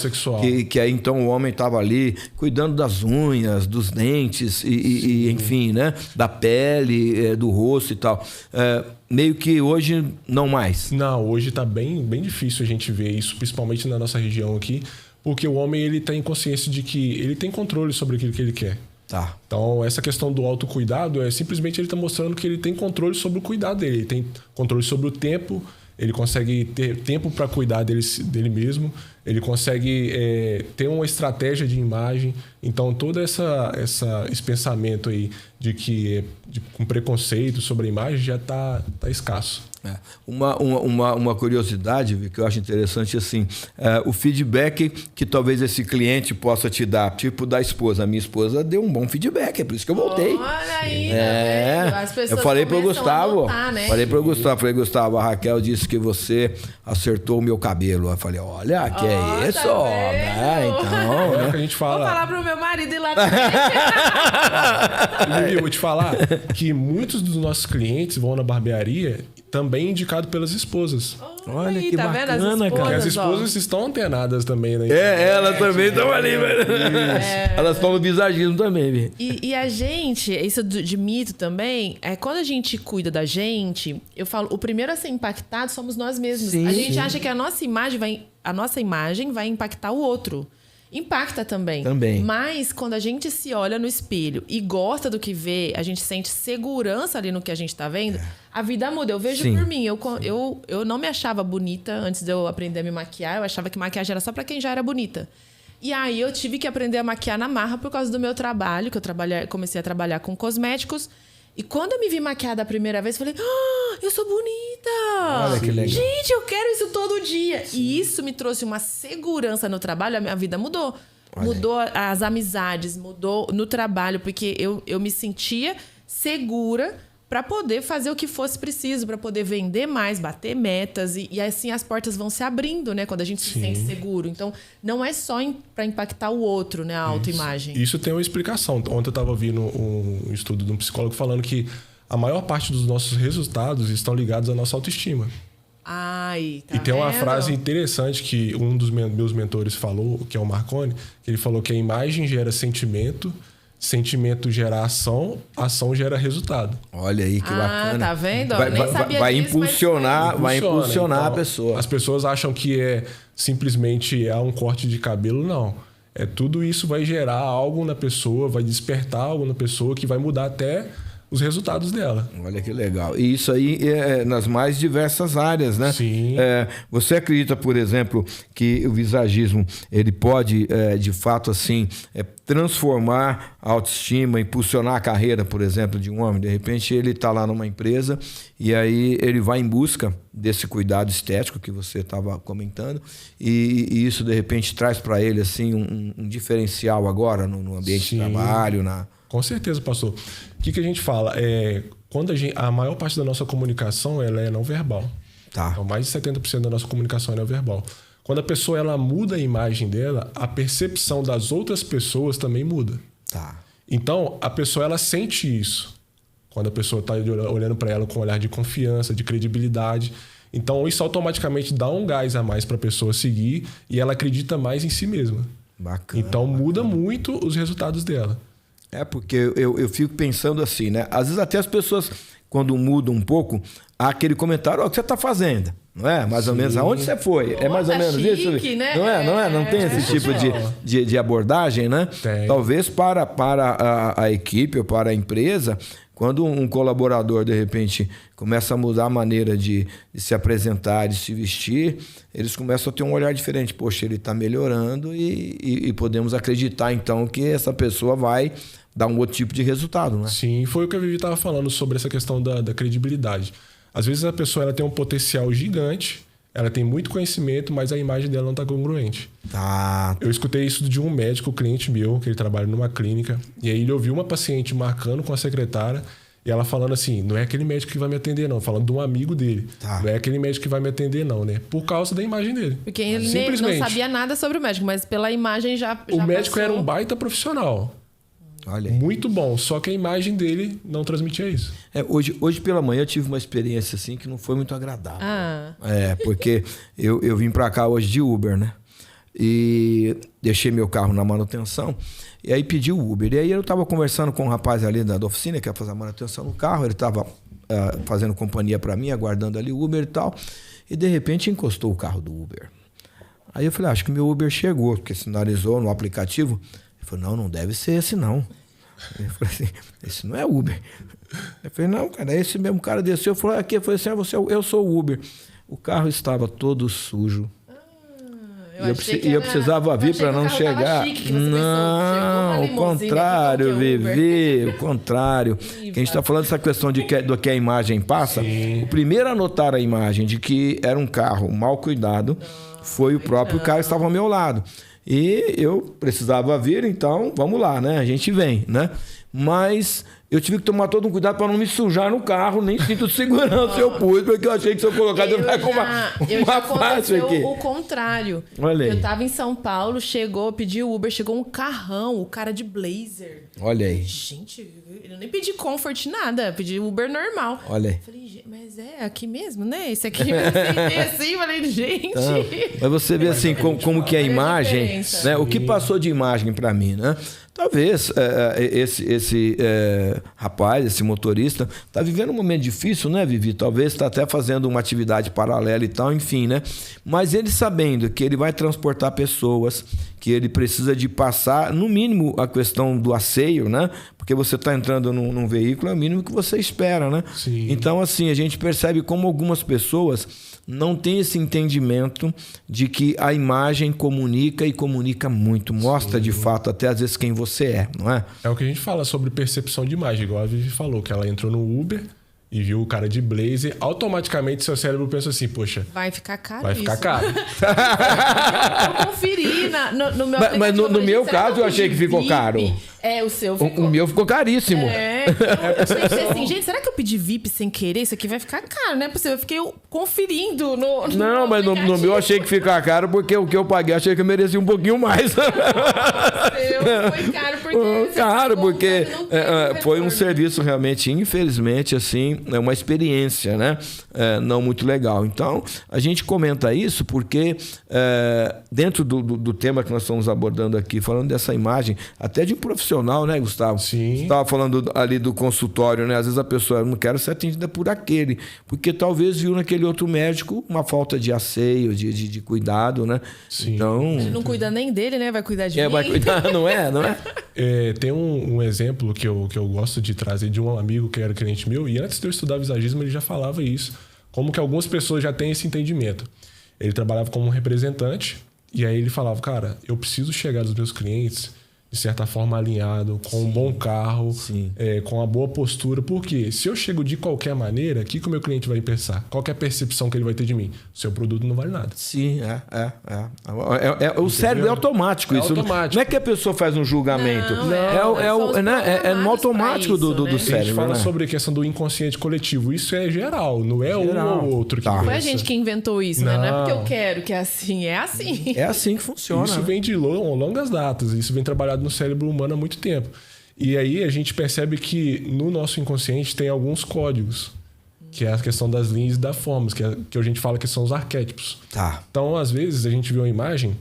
Que aí então o homem estava ali cuidando das unhas, dos dentes e enfim, né, da pele, do rosto e tal. Meio que hoje não mais. Não, hoje está bem difícil a gente ver isso, principalmente na nossa região aqui, porque o homem ele tem consciência de que ele tem controle sobre aquilo que ele quer. Tá. Então, essa questão do autocuidado simplesmente ele está mostrando que ele tem controle sobre o cuidado dele. Ele tem controle sobre o tempo, ele consegue ter tempo para cuidar dele mesmo, ele consegue ter uma estratégia de imagem. Então, todo esse pensamento aí de que com preconceito sobre a imagem já está escasso. Uma curiosidade que eu acho interessante, assim, o feedback que talvez esse cliente possa te dar, tipo da esposa. A minha esposa deu um bom feedback, é por isso que eu voltei. Olha aí, as pessoas eu falei pro Gustavo, notar, né? falei Gustavo, a Raquel disse que você acertou o meu cabelo. Eu falei, olha, que é isso? Então, né? Que a gente fala... Vou falar pro meu marido ir lá também. Eu vou te falar que muitos dos nossos clientes vão na barbearia também indicado pelas esposas. Olha aí, que tá bacana, vendo? cara. Porque as esposas estão antenadas também, né? Elas também estão ali, velho. Elas estão no visagismo também, velho. E a gente, isso de mito também, quando a gente cuida da gente, eu falo, o primeiro a ser impactado somos nós mesmos. Sim, a gente acha que a nossa imagem vai impactar o outro. Impacta também. Mas quando a gente se olha no espelho e gosta do que vê, a gente sente segurança ali no que a gente tá vendo, a vida muda. Eu vejo por mim. Eu não me achava bonita antes de eu aprender a me maquiar. Eu achava que maquiagem era só pra quem já era bonita. E aí eu tive que aprender a maquiar na marra por causa do meu trabalho, que eu comecei a trabalhar com cosméticos. E quando eu me vi maquiada a primeira vez, eu falei, eu sou bonita! Olha que legal. Gente, eu quero isso todo dia! Sim. E isso me trouxe uma segurança no trabalho, a minha vida mudou. Olha. Mudou as amizades, mudou no trabalho, porque eu me sentia segura para poder fazer o que fosse preciso, para poder vender mais, bater metas e assim as portas vão se abrindo, né? Quando a gente se sente seguro. Então, não é só para impactar o outro, né? A autoimagem. Isso tem uma explicação. Ontem eu estava ouvindo um estudo de um psicólogo falando que a maior parte dos nossos resultados estão ligados à nossa autoestima. Ai, tá e tem uma vendo? frase interessante que um dos meus mentores falou, que é o Marconi, que ele falou que a imagem gera sentimento, sentimento gera ação, ação gera resultado. Olha aí que bacana. Tá vendo? Vai impulsionar Então, a pessoa. As pessoas acham que é simplesmente um corte de cabelo, não. Tudo isso vai gerar algo na pessoa, vai despertar algo na pessoa que vai mudar até os resultados dela. Olha que legal. E isso aí é nas mais diversas áreas, né? Sim. Você acredita, por exemplo, que o visagismo ele pode, de fato, assim, transformar a autoestima, impulsionar a carreira, por exemplo, de um homem? De repente, ele está lá numa empresa e aí ele vai em busca desse cuidado estético que você estava comentando e isso, de repente, traz para ele assim, um diferencial agora no ambiente de trabalho, Com certeza, pastor. O que a gente fala? Quando a maior parte da nossa comunicação ela é não verbal. Tá. Então, mais de 70% da nossa comunicação é não verbal. Quando a pessoa ela muda a imagem dela, a percepção das outras pessoas também muda. Tá. Então, a pessoa ela sente isso. Quando a pessoa está olhando para ela com um olhar de confiança, de credibilidade. Então, isso automaticamente dá um gás a mais para a pessoa seguir e ela acredita mais em si mesma. Bacana. Então, muda muito os resultados dela. Porque eu fico pensando assim, né? Às vezes até as pessoas, quando mudam um pouco, há aquele comentário, o que você está fazendo? Não é? Mais ou menos, aonde você foi? É mais ou menos chique, isso? Né? Não é? Não tem esse tipo de abordagem, né? Tem. Talvez para a equipe ou para a empresa, quando um colaborador, de repente, começa a mudar a maneira de se apresentar, de se vestir, eles começam a ter um olhar diferente. Poxa, ele está melhorando e podemos acreditar, então, que essa pessoa vai dar um outro tipo de resultado, né? Sim, foi o que a Vivi estava falando sobre essa questão da credibilidade. Às vezes a pessoa ela tem um potencial gigante, ela tem muito conhecimento, mas a imagem dela não está congruente. Tá. Eu escutei isso de um médico, cliente meu, que ele trabalha numa clínica, e aí ele ouviu uma paciente marcando com a secretária, e ela falando assim, não é aquele médico que vai me atender não, falando de um amigo dele. Tá. Não é aquele médico que vai me atender não, né? Por causa da imagem dele. Porque ele não sabia nada sobre o médico, mas pela imagem já o médico passou. era um baita profissional. Olha aí. Muito bom, só que a imagem dele não transmitia isso. Hoje pela manhã eu tive uma experiência assim que não foi muito agradável. Porque eu vim para cá hoje de Uber, né? E deixei meu carro na manutenção e aí pedi o Uber. E aí eu estava conversando com um rapaz ali da oficina que ia fazer a manutenção no carro, ele estava fazendo companhia para mim, aguardando ali o Uber e tal, e de repente encostou o carro do Uber. Aí eu falei, acho que meu Uber chegou, porque sinalizou no aplicativo. Ele falou, não deve ser esse não. Eu falei assim, esse não é Uber. Eu falei, não, cara, é esse mesmo cara desceu. Eu falei, aqui, eu falei assim, eu sou o Uber. O carro estava todo sujo. Eu precisava vir para não chegar. Não, o contrário, Vivi, o contrário. Que a gente está falando dessa questão do que a imagem passa. Sim. O primeiro a notar a imagem de que era um carro mal cuidado foi o próprio cara que estava ao meu lado. E eu precisava vir, então vamos lá, né? A gente vem, né? Mas eu tive que tomar todo um cuidado para não me sujar no carro, nem cinto de segurança eu pus, porque eu achei que se eu colocar eu ia com uma faixa aqui. O contrário. Olha aí. Eu tava em São Paulo, pedi o Uber, chegou um carrão, o cara de blazer. Olha aí. Gente, eu nem pedi comfort, nada, pedi Uber normal. Olha aí. Falei, mas é aqui mesmo, né? Esse aqui eu sentei assim, falei, gente. Então, mas você vê assim como que a imagem, né? O que passou de imagem para mim, né? Talvez esse rapaz, esse motorista, está vivendo um momento difícil, né, Vivi? Talvez está até fazendo uma atividade paralela e tal, enfim, né? Mas ele sabendo que ele vai transportar pessoas, que ele precisa de passar, no mínimo, a questão do asseio, né? Porque você está entrando num veículo, é o mínimo que você espera, né? Sim. Então, assim, a gente percebe como algumas pessoas não tem esse entendimento de que a imagem comunica e comunica muito. Mostra, de fato, até às vezes quem você é, não é? É o que a gente fala sobre percepção de imagem. Igual a Vivi falou, que ela entrou no Uber e viu o cara de blazer. Automaticamente, seu cérebro pensa assim, poxa... Vai ficar caro Vai ficar caro. Eu conferi no meu Mas no meu caso, eu achei que ficou caro. O seu ficou. O meu ficou caríssimo. Eu pensei assim, gente, será que eu pedi VIP sem querer? Isso aqui vai ficar caro, não é possível. Eu fiquei conferindo no Não, mas no meu eu achei que ficar caro porque o que eu paguei achei que eu merecia um pouquinho mais. Foi caro porque... Foi um serviço realmente, infelizmente, assim, é uma experiência, né? Não muito legal. Então, a gente comenta isso porque dentro do tema que nós estamos abordando aqui, falando dessa imagem, até de um profissional, né, Gustavo? Sim. Você estava falando ali do consultório, né? Às vezes a pessoa, eu não quero ser atendida por aquele, porque talvez viu naquele outro médico uma falta de asseio, de cuidado, né? Sim. Então... Ele não cuida nem dele, né? Vai cuidar de mim. Vai cuidar, não é? Tem um exemplo que eu gosto de trazer de um amigo que era cliente meu, e antes de eu estudar visagismo ele já falava isso, como que algumas pessoas já têm esse entendimento. Ele trabalhava como um representante, e aí ele falava, cara, eu preciso chegar aos meus clientes de certa forma alinhado, com um bom carro, com uma boa postura. Porque se eu chego de qualquer maneira, o que o meu cliente vai pensar? Qual que é a percepção que ele vai ter de mim? O seu produto não vale nada. Sim, o cérebro é automático. Isso automático. Não é que a pessoa faz um julgamento. É no automático do cérebro. A gente fala sobre a questão do inconsciente coletivo. Isso é geral, não é um ou outro que pensa. Foi a gente que inventou isso, né? Não é porque eu quero que é assim, é assim. É assim que funciona. Isso vem de longas datas. Isso vem trabalhado no cérebro humano há muito tempo. E aí a gente percebe que no nosso inconsciente tem alguns códigos, que é a questão das linhas e das formas, que a gente fala que são os arquétipos. Tá. Então, às vezes, a gente vê uma imagem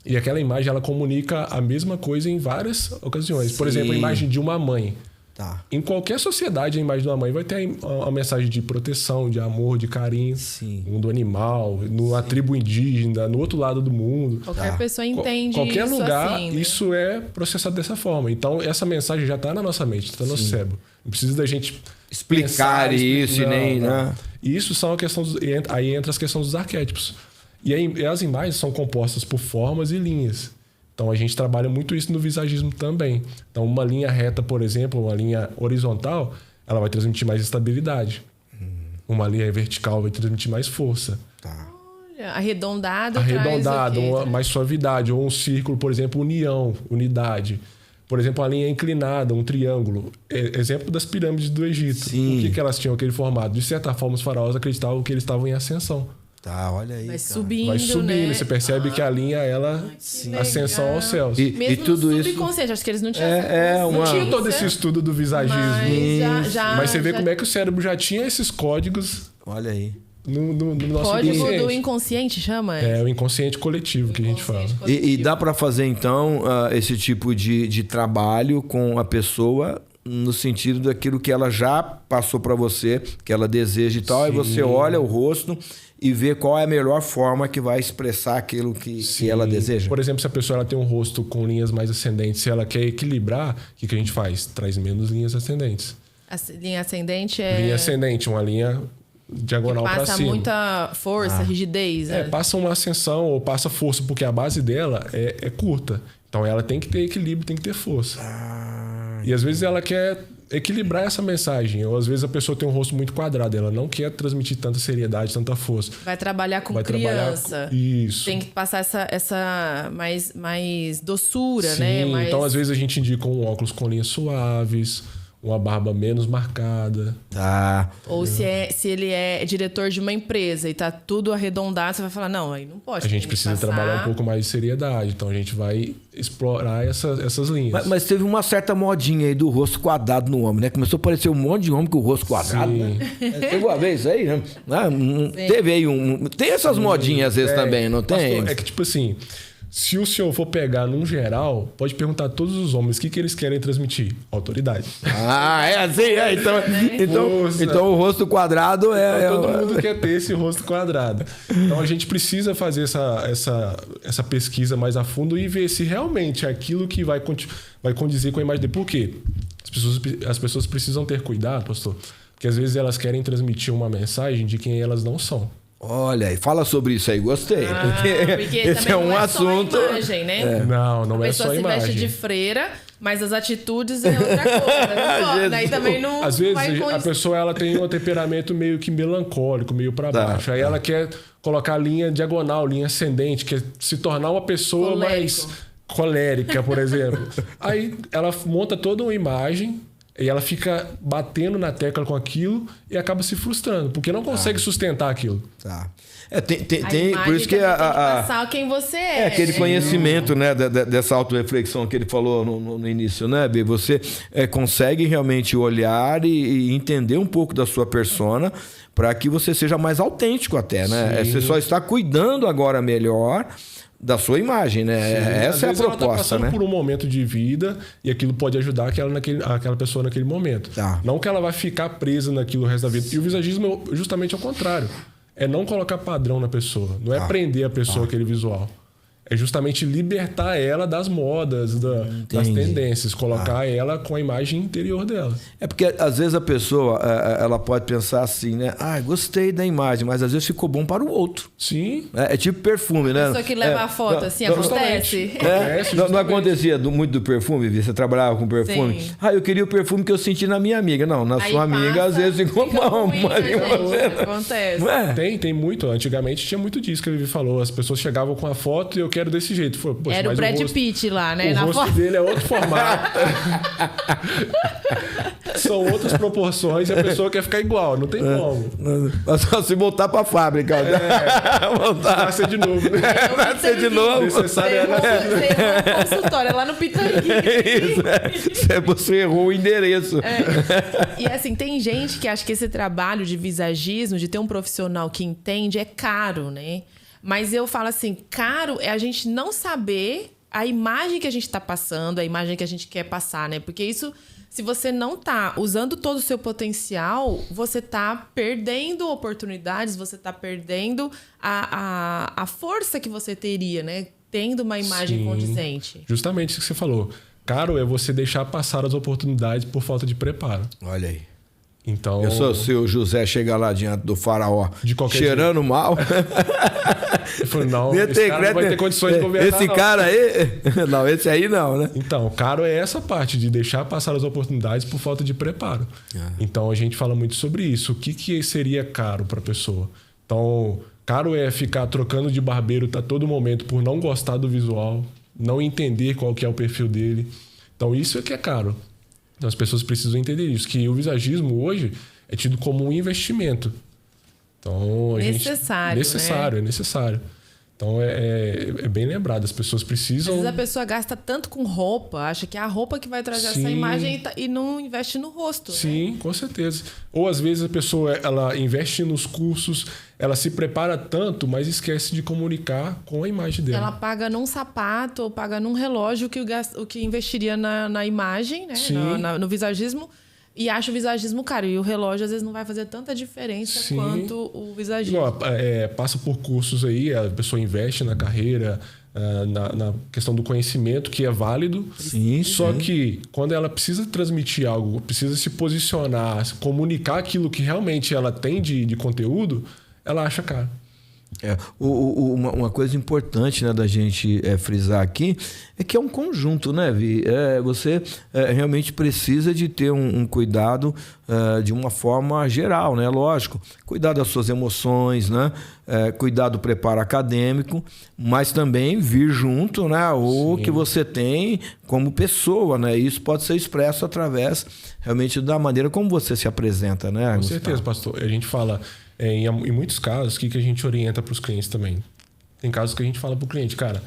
e aquela imagem ela comunica a mesma coisa em várias ocasiões. Por exemplo, a imagem de uma mãe. Tá. Em qualquer sociedade, a imagem de uma mãe vai ter a mensagem de proteção, de amor, de carinho. Sim. Do animal, numa tribo indígena, no outro lado do mundo. Qualquer pessoa entende qualquer isso lugar, assim, né? isso é processado dessa forma. Então, essa mensagem já está na nossa mente, está no nosso cérebro. Não precisa da gente explicar isso, nem... Não. E isso são a questão aí entra as questões dos arquétipos. E aí, as imagens são compostas por formas e linhas. Então, a gente trabalha muito isso no visagismo também. Então, uma linha reta, por exemplo, uma linha horizontal, ela vai transmitir mais estabilidade. Uma linha vertical vai transmitir mais força. Olha, arredondado mais suavidade. Ou um círculo, por exemplo, união, unidade. Por exemplo, uma linha inclinada, um triângulo. Exemplo das pirâmides do Egito. Sim. Por que elas tinham aquele formato? De certa forma, os faraós acreditavam que eles estavam em ascensão. Tá, olha aí. Vai cara. subindo, né? Você percebe que a linha, ascensão aos céus. E tudo isso... subconsciente, acho que eles não tinham Não tinha todo esse estudo do visagismo. Mas você vê como é que o cérebro já tinha esses códigos. Olha aí. No nosso código inconsciente. do inconsciente, chama? É o inconsciente coletivo que a gente fala. E dá para fazer, então, esse tipo de trabalho com a pessoa no sentido daquilo que ela já passou para você, que ela deseja e tal, aí você olha o rosto e vê qual é a melhor forma que vai expressar aquilo que ela deseja. Por exemplo, se a pessoa ela tem um rosto com linhas mais ascendentes, se ela quer equilibrar, o que a gente faz? Traz menos linhas ascendentes. A linha ascendente é... Linha ascendente, uma linha diagonal para cima. Passa muita força, rigidez. Passa uma ascensão ou passa força, porque a base dela é curta. Então ela tem que ter equilíbrio, tem que ter força. E às vezes ela quer equilibrar essa mensagem. Ou às vezes a pessoa tem um rosto muito quadrado, ela não quer transmitir tanta seriedade, tanta força. Vai trabalhar com criança. Isso. Tem que passar essa mais doçura, Sim, né? Então às vezes a gente indica um óculos com linhas suaves, uma barba menos marcada. Tá. Ou se ele é diretor de uma empresa e tá tudo arredondado, você vai falar, não, aí não pode. A gente precisa trabalhar um pouco mais de seriedade. Então a gente vai explorar essas linhas. Mas teve uma certa modinha aí do rosto quadrado no homem, né? Começou a aparecer um monte de homem com o rosto quadrado, né? Chegou a vez aí, né? Teve aí tem essas modinhas às vezes também, não tem? Pastor, é que tipo assim... Se o senhor for pegar num geral, pode perguntar a todos os homens o que eles querem transmitir. Autoridade. É assim? Então o rosto quadrado todo mundo quer ter esse rosto quadrado. Então a gente precisa fazer essa pesquisa mais a fundo e ver se realmente é aquilo que vai condizer com a imagem dele. Por quê? As pessoas precisam ter cuidado, pastor, porque às vezes elas querem transmitir uma mensagem de quem elas não são. Olha, fala sobre isso aí, gostei. Porque esse é um assunto. Só a imagem, né? Não é só a imagem. A pessoa se veste de freira, mas as atitudes é outra coisa. Daí também não. Às vezes a pessoa ela tem um temperamento meio que melancólico, meio para baixo. Aí ela quer colocar linha diagonal, linha ascendente, quer se tornar uma pessoa colérica, por exemplo. Aí ela monta toda uma imagem e ela fica batendo na tecla com aquilo e acaba se frustrando, porque não consegue sustentar aquilo. Tá. Tem por isso que tem que passar quem você é. Aquele conhecimento, né, dessa autorreflexão que ele falou no início, né, Bê? Você consegue realmente olhar e entender um pouco da sua persona para que você seja mais autêntico até, né? Você só está cuidando agora melhor da sua imagem, né? Sim. Essa é a proposta, ela tá passando, né? por um momento de vida e aquilo pode ajudar aquela pessoa naquele momento. Tá. Não que ela vai ficar presa naquilo o resto da vida. E o visagismo é justamente ao contrário. É não colocar padrão na pessoa. Não é prender a pessoa aquele visual. É justamente libertar ela das modas, das tendências. Colocar ela com a imagem interior dela. É porque às vezes a pessoa ela pode pensar assim, né? Ah, gostei da imagem, mas às vezes ficou bom para o outro. Sim. É tipo perfume, né? A pessoa que leva a foto, assim, acontece. Não acontecia muito do perfume, Vivi? Você trabalhava com perfume? Sim. Ah, eu queria o perfume que eu senti na minha amiga. Não, na Aí sua amiga às vezes ficou mal. ruim, Mas né, gente? Acontece. Não é? Tem muito. Antigamente tinha muito disso que ele falou. As pessoas chegavam com a foto e eu quero desse jeito. Falei, poxa, Era o mas Brad Pitt lá, né? O na rosto foto. dele é outro formato. São outras proporções e a pessoa quer ficar igual. Não tem como. Mas só se voltar para a fábrica. Voltar. Nascer de novo. Né? Nascer de novo. Necessário é nascer de novo. Você errou o consultório, é lá no Pitangui. Isso, você errou o endereço. E assim, tem gente que acha que esse trabalho de visagismo, de ter um profissional que entende, é caro, né? Mas eu falo assim, caro é a gente não saber a imagem que a gente está passando, a imagem que a gente quer passar, né? Porque isso, se você não tá usando todo o seu potencial, você tá perdendo oportunidades, você tá perdendo a força que você teria, né? Tendo uma imagem condizente. Justamente isso que você falou. Caro é você deixar passar as oportunidades por falta de preparo. Olha aí. Então, Eu sou se o José chegar lá diante do faraó De qualquer cheirando mal. eu falo, não, esse cara não vai ter condições de governar. Esse não. cara aí. Não, esse aí não, né? Então, caro é essa parte de deixar passar as oportunidades por falta de preparo. Então, a gente fala muito sobre isso. O que seria caro para a pessoa? Então, caro é ficar trocando de barbeiro a todo momento por não gostar do visual, não entender qual que é o perfil dele. Então, isso é que é caro. Então, as pessoas precisam entender isso, que o visagismo hoje é tido como um investimento. Então, Necessário, é necessário. Então, é bem lembrado. As pessoas precisam... Às vezes a pessoa gasta tanto com roupa, acha que é a roupa que vai trazer essa imagem e não investe no rosto. Sim, com certeza. Ou às vezes a pessoa ela investe nos cursos, ela se prepara tanto, mas esquece de comunicar com a imagem dela. Ela paga num sapato ou paga num relógio o que investiria na imagem, né? No visagismo. E acha o visagismo caro. E o relógio, às vezes, não vai fazer tanta diferença quanto o visagismo. Igual, passa por cursos aí, a pessoa investe na carreira, na questão do conhecimento, que é válido. Só que quando ela precisa transmitir algo, precisa se posicionar, comunicar aquilo que realmente ela tem de conteúdo, ela acha caro. Uma coisa importante, né, da gente frisar aqui é que é um conjunto, né, Vi? Você realmente precisa de ter um cuidado de uma forma geral, né? Lógico, cuidar das suas emoções, né? Cuidar do preparo acadêmico, mas também vir junto, né, o que você tem como pessoa, né? Isso pode ser expresso através realmente da maneira como você se apresenta, né? Com certeza, pastor. A gente fala... em muitos casos, o que a gente orienta para os clientes também? Tem casos que a gente fala para o cliente, cara,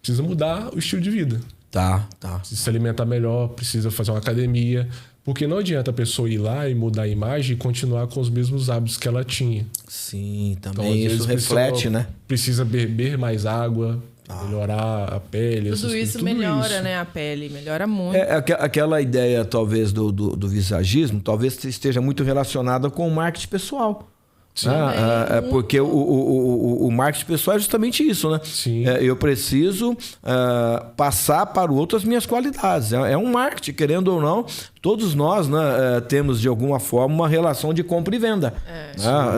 precisa mudar o estilo de vida. Tá. Precisa se alimentar melhor, precisa fazer uma academia. Porque não adianta a pessoa ir lá e mudar a imagem e continuar com os mesmos hábitos que ela tinha. Sim, também então, isso reflete, né? Precisa beber mais água, melhorar a pele. Tudo isso melhora, né, a pele, melhora muito. Aquela ideia, talvez, do visagismo, talvez esteja muito relacionada com o marketing pessoal. Porque o marketing pessoal é justamente isso, né? Sim. Eu preciso passar para o outro as minhas qualidades. É um marketing, querendo ou não, todos nós, né, temos de alguma forma uma relação de compra e venda.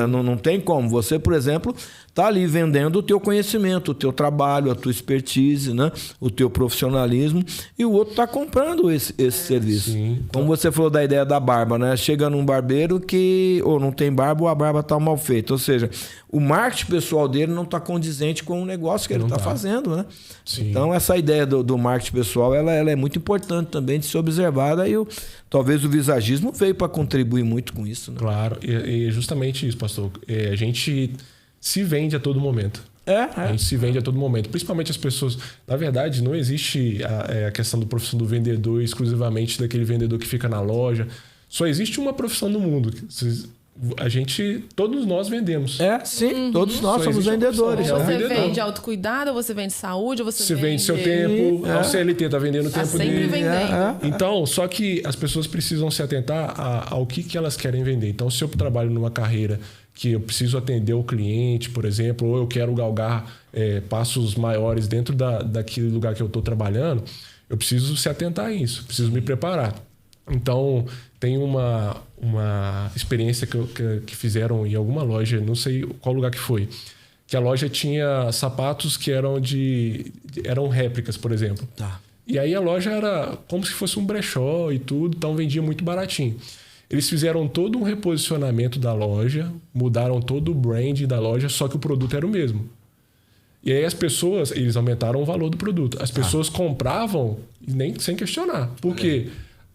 Não tem como. Você, por exemplo, está ali vendendo o teu conhecimento, o teu trabalho, a tua expertise, né, o teu profissionalismo, e o outro está comprando esse serviço. Sim. Como você falou da ideia da barba, né? Chega num barbeiro que ou não tem barba ou a barba está mal feita. Ou seja, o marketing pessoal dele não está condizente com o negócio que ele está fazendo, né? Sim. Então, essa ideia do marketing pessoal, ela é muito importante também de ser observada, e talvez o visagismo veio para contribuir muito com isso, né? Claro, e justamente isso, pastor. A gente se vende a todo momento. A gente se vende a todo momento. Principalmente as pessoas... Na verdade, não existe a questão da profissão do vendedor exclusivamente daquele vendedor que fica na loja. Só existe uma profissão no mundo. Todos nós vendemos. Sim. Todos nós somos vendedores. Ou você vende autocuidado, ou você vende saúde, ou você vende seu tempo. O CLT está vendendo o tempo sempre dele. Vendendo. Então, só que as pessoas precisam se atentar ao que elas querem vender. Então, se eu trabalho numa carreira que eu preciso atender o cliente, por exemplo, ou eu quero galgar passos maiores dentro daquele lugar que eu estou trabalhando, eu preciso se atentar a isso, preciso me preparar. Então, tem uma experiência que fizeram em alguma loja, não sei qual lugar que foi, que a loja tinha sapatos que eram réplicas, por exemplo. Tá. E aí a loja era como se fosse um brechó e tudo, então vendia muito baratinho. Eles fizeram todo um reposicionamento da loja, mudaram todo o brand da loja, só que o produto era o mesmo. E aí as pessoas, eles aumentaram o valor do produto. As pessoas compravam sem questionar. Por quê?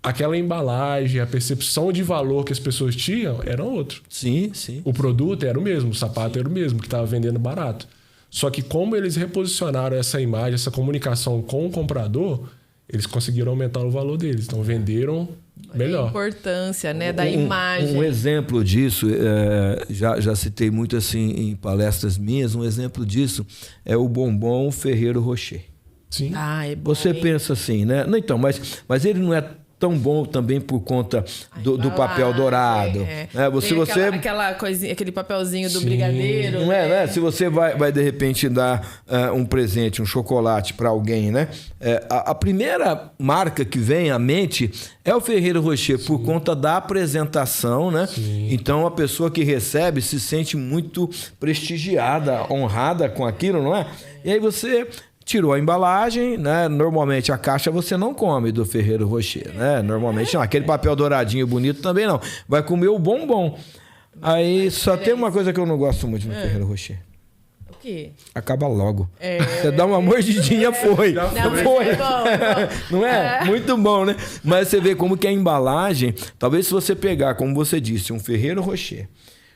Aquela embalagem, a percepção de valor que as pessoas tinham era outro. Sim. O produto era o mesmo, o sapato era o mesmo, que estava vendendo barato. Só que como eles reposicionaram essa imagem, essa comunicação com o comprador, eles conseguiram aumentar o valor deles. Então venderam melhor. A importância, né, da imagem. Um exemplo disso, já citei muito assim em palestras minhas, um exemplo disso é o bombom Ferrero Rocher. Sim. É bom, Você pensa assim, né? Não, então, mas ele não é tão bom também por conta do papel dourado. Aquela coisinha, aquele papelzinho do brigadeiro. Não é, né? Se você vai de repente dar um presente, um chocolate para alguém, né? A primeira marca que vem à mente é o Ferrero Rocher, por conta da apresentação, né? Sim. Então a pessoa que recebe se sente muito prestigiada, honrada com aquilo, não é? E aí você tirou a embalagem, né? Normalmente a caixa você não come do Ferrero Rocher, né? Normalmente não. Aquele papel douradinho bonito também não. Vai comer o bombom. Aí só tem uma coisa que eu não gosto muito no Ferrero Rocher. O quê? Acaba logo. Você dá uma mordidinha, foi. Foi. É bom. Não é? Muito bom, né? Mas você vê como que a embalagem... Talvez se você pegar, como você disse, um Ferrero Rocher,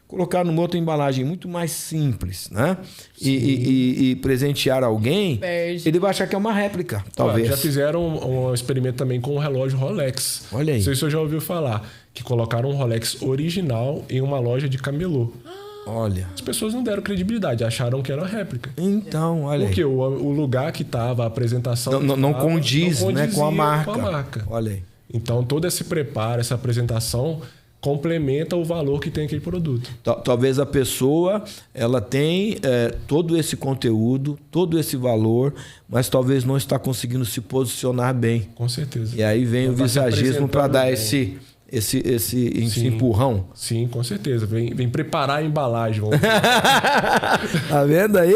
colocar numa outra embalagem muito mais simples, né? E presentear alguém, ele vai achar que é uma réplica, talvez. Já fizeram um experimento também com o relógio Rolex. Olha aí. Não sei se você já ouviu falar. Que colocaram um Rolex original em uma loja de camelô. Olha. As pessoas não deram credibilidade, acharam que era uma réplica. Então, olha aí. Porque o lugar que estava, a apresentação... Não condiz, né, com a marca. Olha aí. Então, todo esse preparo, essa apresentação complementa o valor que tem aquele produto. Talvez a pessoa ela tem todo esse conteúdo, todo esse valor, mas talvez não está conseguindo se posicionar bem. Com certeza. E aí vem o visagismo para dar bem. esse empurrão. Sim, com certeza. Vem preparar a embalagem. Tá vendo aí?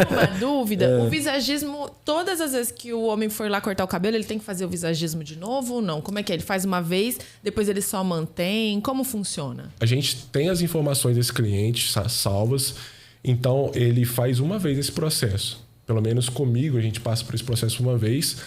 Uma dúvida. O visagismo, todas as vezes que o homem for lá cortar o cabelo, ele tem que fazer o visagismo de novo ou não? Como é que é? Ele faz uma vez, depois ele só mantém? Como funciona? A gente tem as informações desse cliente salvas, então ele faz uma vez esse processo. Pelo menos comigo, a gente passa por esse processo uma vez.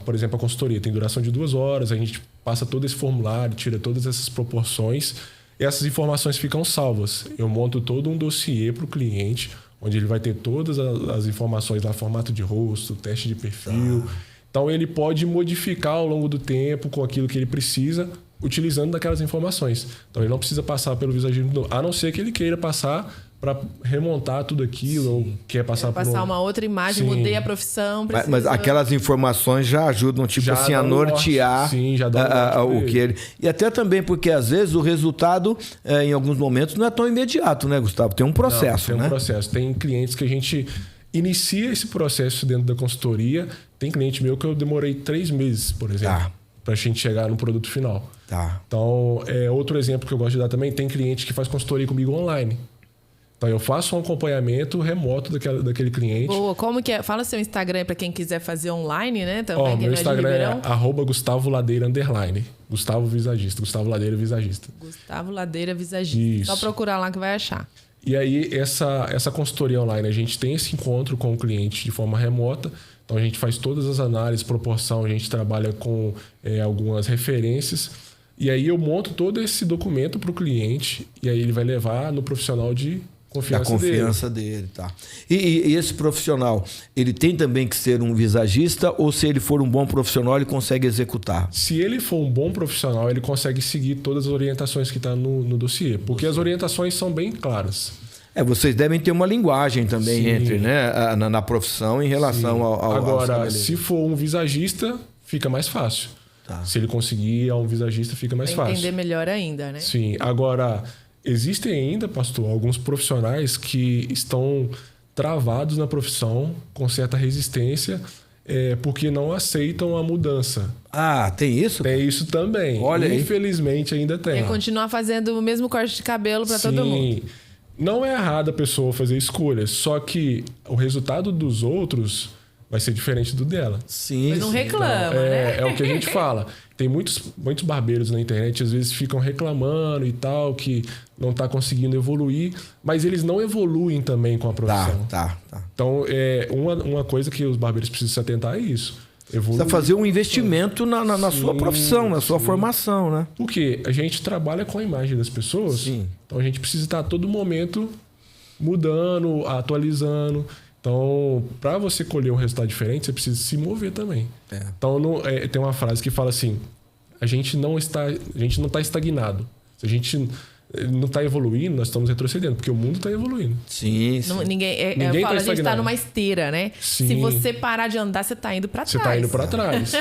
Por exemplo, a consultoria tem duração de 2 horas, a gente passa todo esse formulário, tira todas essas proporções e essas informações ficam salvas. Eu monto todo um dossiê para o cliente, onde ele vai ter todas as informações lá, formato de rosto, teste de perfil. Então ele pode modificar ao longo do tempo com aquilo que ele precisa, utilizando daquelas informações. Então ele não precisa passar pelo visagismo, a não ser que ele queira passar para remontar tudo aquilo. Sim. Ou quer passar por uma outra imagem. Sim. Mudei a profissão. Mas aquelas informações já ajudam, tipo assim, a nortear. Sim, já dá o que ele... E até também porque, às vezes, o resultado, em alguns momentos, não é tão imediato, né, Gustavo? Tem um processo, tem um processo. Tem clientes que a gente inicia esse processo dentro da consultoria. Tem cliente meu que eu demorei 3 meses, por exemplo. pra gente chegar no produto final. Tá. Então, outro exemplo que eu gosto de dar também, tem cliente que faz consultoria comigo online. Então, eu faço um acompanhamento remoto daquele cliente. Boa, como que é? Fala seu Instagram para quem quiser fazer online, né? Também, meu Instagram é @GustavoLadeira_. Gustavo Visagista. Gustavo Ladeira Visagista. Gustavo Ladeira Visagista. Isso. Só procurar lá que vai achar. E aí, essa consultoria online, a gente tem esse encontro com o cliente de forma remota. Então, a gente faz todas as análises, proporção, a gente trabalha com algumas referências. E aí, eu monto todo esse documento para o cliente e aí ele vai levar no profissional de confiança dele. Tá. E esse profissional, ele tem também que ser um visagista ou se ele for um bom profissional, ele consegue executar? Se ele for um bom profissional, ele consegue seguir todas as orientações que estão no dossiê. Porque as orientações são bem claras. Vocês devem ter uma linguagem também entre, né, na profissão em relação ao Agora, se for um visagista, fica mais fácil. Tá. Se ele conseguir um visagista, fica mais fácil. Entender melhor ainda, né? Sim. Agora, existem ainda, pastor, alguns profissionais que estão travados na profissão, com certa resistência, porque não aceitam a mudança. Ah, tem isso? Tem isso também. Olha, infelizmente ainda tem. Continuar fazendo o mesmo corte de cabelo para todo mundo. Não é errado a pessoa fazer escolhas, só que o resultado dos outros vai ser diferente do dela. Sim. Mas não reclama, né? É o que a gente fala. Tem muitos barbeiros na internet, às vezes ficam reclamando e tal, que não está conseguindo evoluir, mas eles não evoluem também com a profissão. Tá. Então, uma coisa que os barbeiros precisam se atentar é isso. Precisa fazer um investimento na sua profissão, na sua formação, né? Porque a gente trabalha com a imagem das pessoas, então a gente precisa estar a todo momento mudando, atualizando. Então, para você colher um resultado diferente, você precisa se mover também. Então, tem uma frase que fala assim: a gente não está estagnado. Se a gente não está evoluindo, nós estamos retrocedendo, porque o mundo está evoluindo. Sim. Ninguém a gente está numa esteira, né? Sim. Se você parar de andar, você está indo para trás. Você está indo para trás.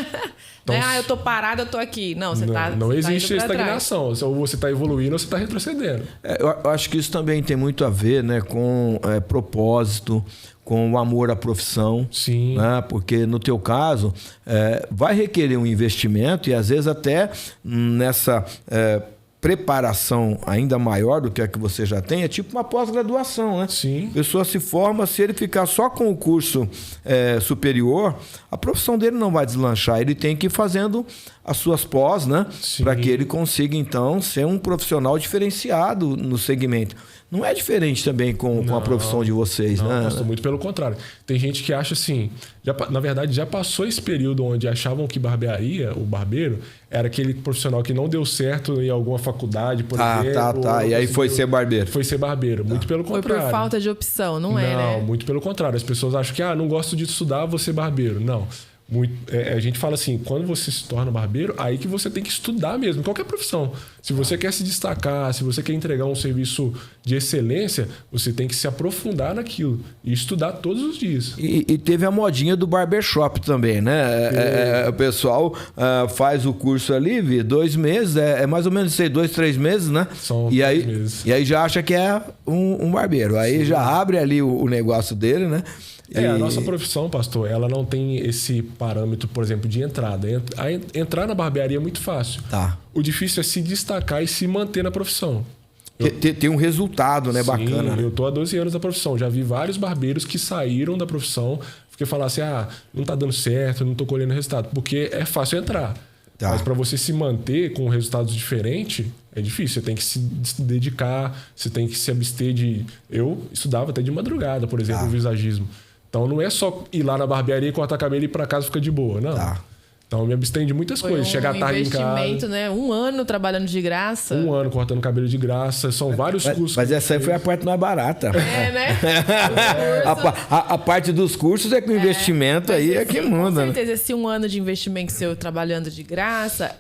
Então, eu tô parado, eu tô aqui. Não, você tá. Não existe tá estagnação. Ou você está evoluindo ou você está retrocedendo. Eu acho que isso também tem muito a ver, né, com propósito, com o amor à profissão. Sim. Né? Porque no teu caso, vai requerer um investimento e às vezes até nessa preparação ainda maior do que a que você já tem, é tipo uma pós-graduação, né? Sim. A pessoa se forma, se ele ficar só com o curso superior, a profissão dele não vai deslanchar. Ele tem que ir fazendo as suas pós, né? Para que ele consiga, então, ser um profissional diferenciado no segmento. Não é diferente também com a profissão de vocês, né? Pastor, muito pelo contrário. Tem gente que acha assim... na verdade, já passou esse período onde achavam que barbearia, o barbeiro, era aquele profissional que não deu certo em alguma faculdade, por exemplo. E aí foi ser barbeiro. Foi ser barbeiro. Muito pelo contrário. Foi por falta de opção, não é, né? Não, muito pelo contrário. As pessoas acham que não gosto de estudar, vou ser barbeiro. Não. A gente fala assim, quando você se torna barbeiro, aí que você tem que estudar mesmo, qualquer profissão. Se você quer se destacar, se você quer entregar um serviço de excelência, você tem que se aprofundar naquilo e estudar todos os dias. E teve a modinha do barbershop também, né? O pessoal faz o curso ali, 2 meses, mais ou menos 2, 3 meses, né? São 3 meses. E aí já acha que é um barbeiro. Aí já abre ali o negócio dele, né? A nossa profissão, pastor, ela não tem esse parâmetro, por exemplo, de entrada. Entrar na barbearia é muito fácil. Tá. O difícil é se destacar e se manter na profissão. Tem um resultado, né? Sim, bacana. Eu tô há 12 anos na profissão. Já vi vários barbeiros que saíram da profissão porque falaram assim, não tá dando certo, não tô colhendo resultado. Porque é fácil entrar. Tá. Mas para você se manter com resultados diferentes, é difícil. Você tem que se dedicar, você tem que se abster de... Eu estudava até de madrugada, por exemplo, o visagismo. Então não é só ir lá na barbearia, cortar cabelo e ir para casa ficar de boa, não. Tá. Então eu me abstenho de muitas coisas. Chegar tarde em casa. Investimento, né? 1 ano trabalhando de graça. 1 ano cortando cabelo de graça. São vários cursos. Mas essa aí foi a parte mais barata. Né? A parte dos cursos é que o investimento aí é que muda. Com certeza, esse 1 ano de investimento seu trabalhando de graça,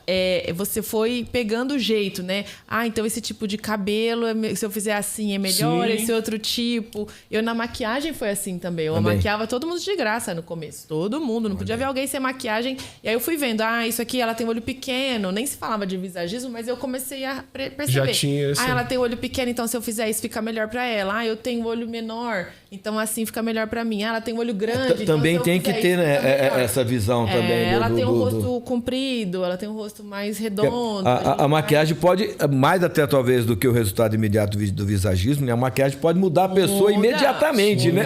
você foi pegando o jeito, né? Então esse tipo de cabelo, se eu fizer assim é melhor, Sim. esse outro tipo. Eu na maquiagem foi assim também. Eu maquiava todo mundo de graça no começo. Todo mundo. Não podia ver alguém sem maquiagem. E aí eu fui vendo, isso aqui ela tem olho pequeno, nem se falava de visagismo, mas eu comecei a perceber. Já tinha esse... ela tem olho pequeno, então se eu fizer isso fica melhor pra ela. Eu tenho olho menor, Então, assim, fica melhor pra mim. Ela tem um olho grande. Também então, tem que ter, né, essa visão também. Ela tem um rosto comprido, ela tem um rosto mais redondo. A maquiagem pode, mais até talvez do que o resultado imediato do visagismo, né? A maquiagem pode mudar a pessoa imediatamente, né?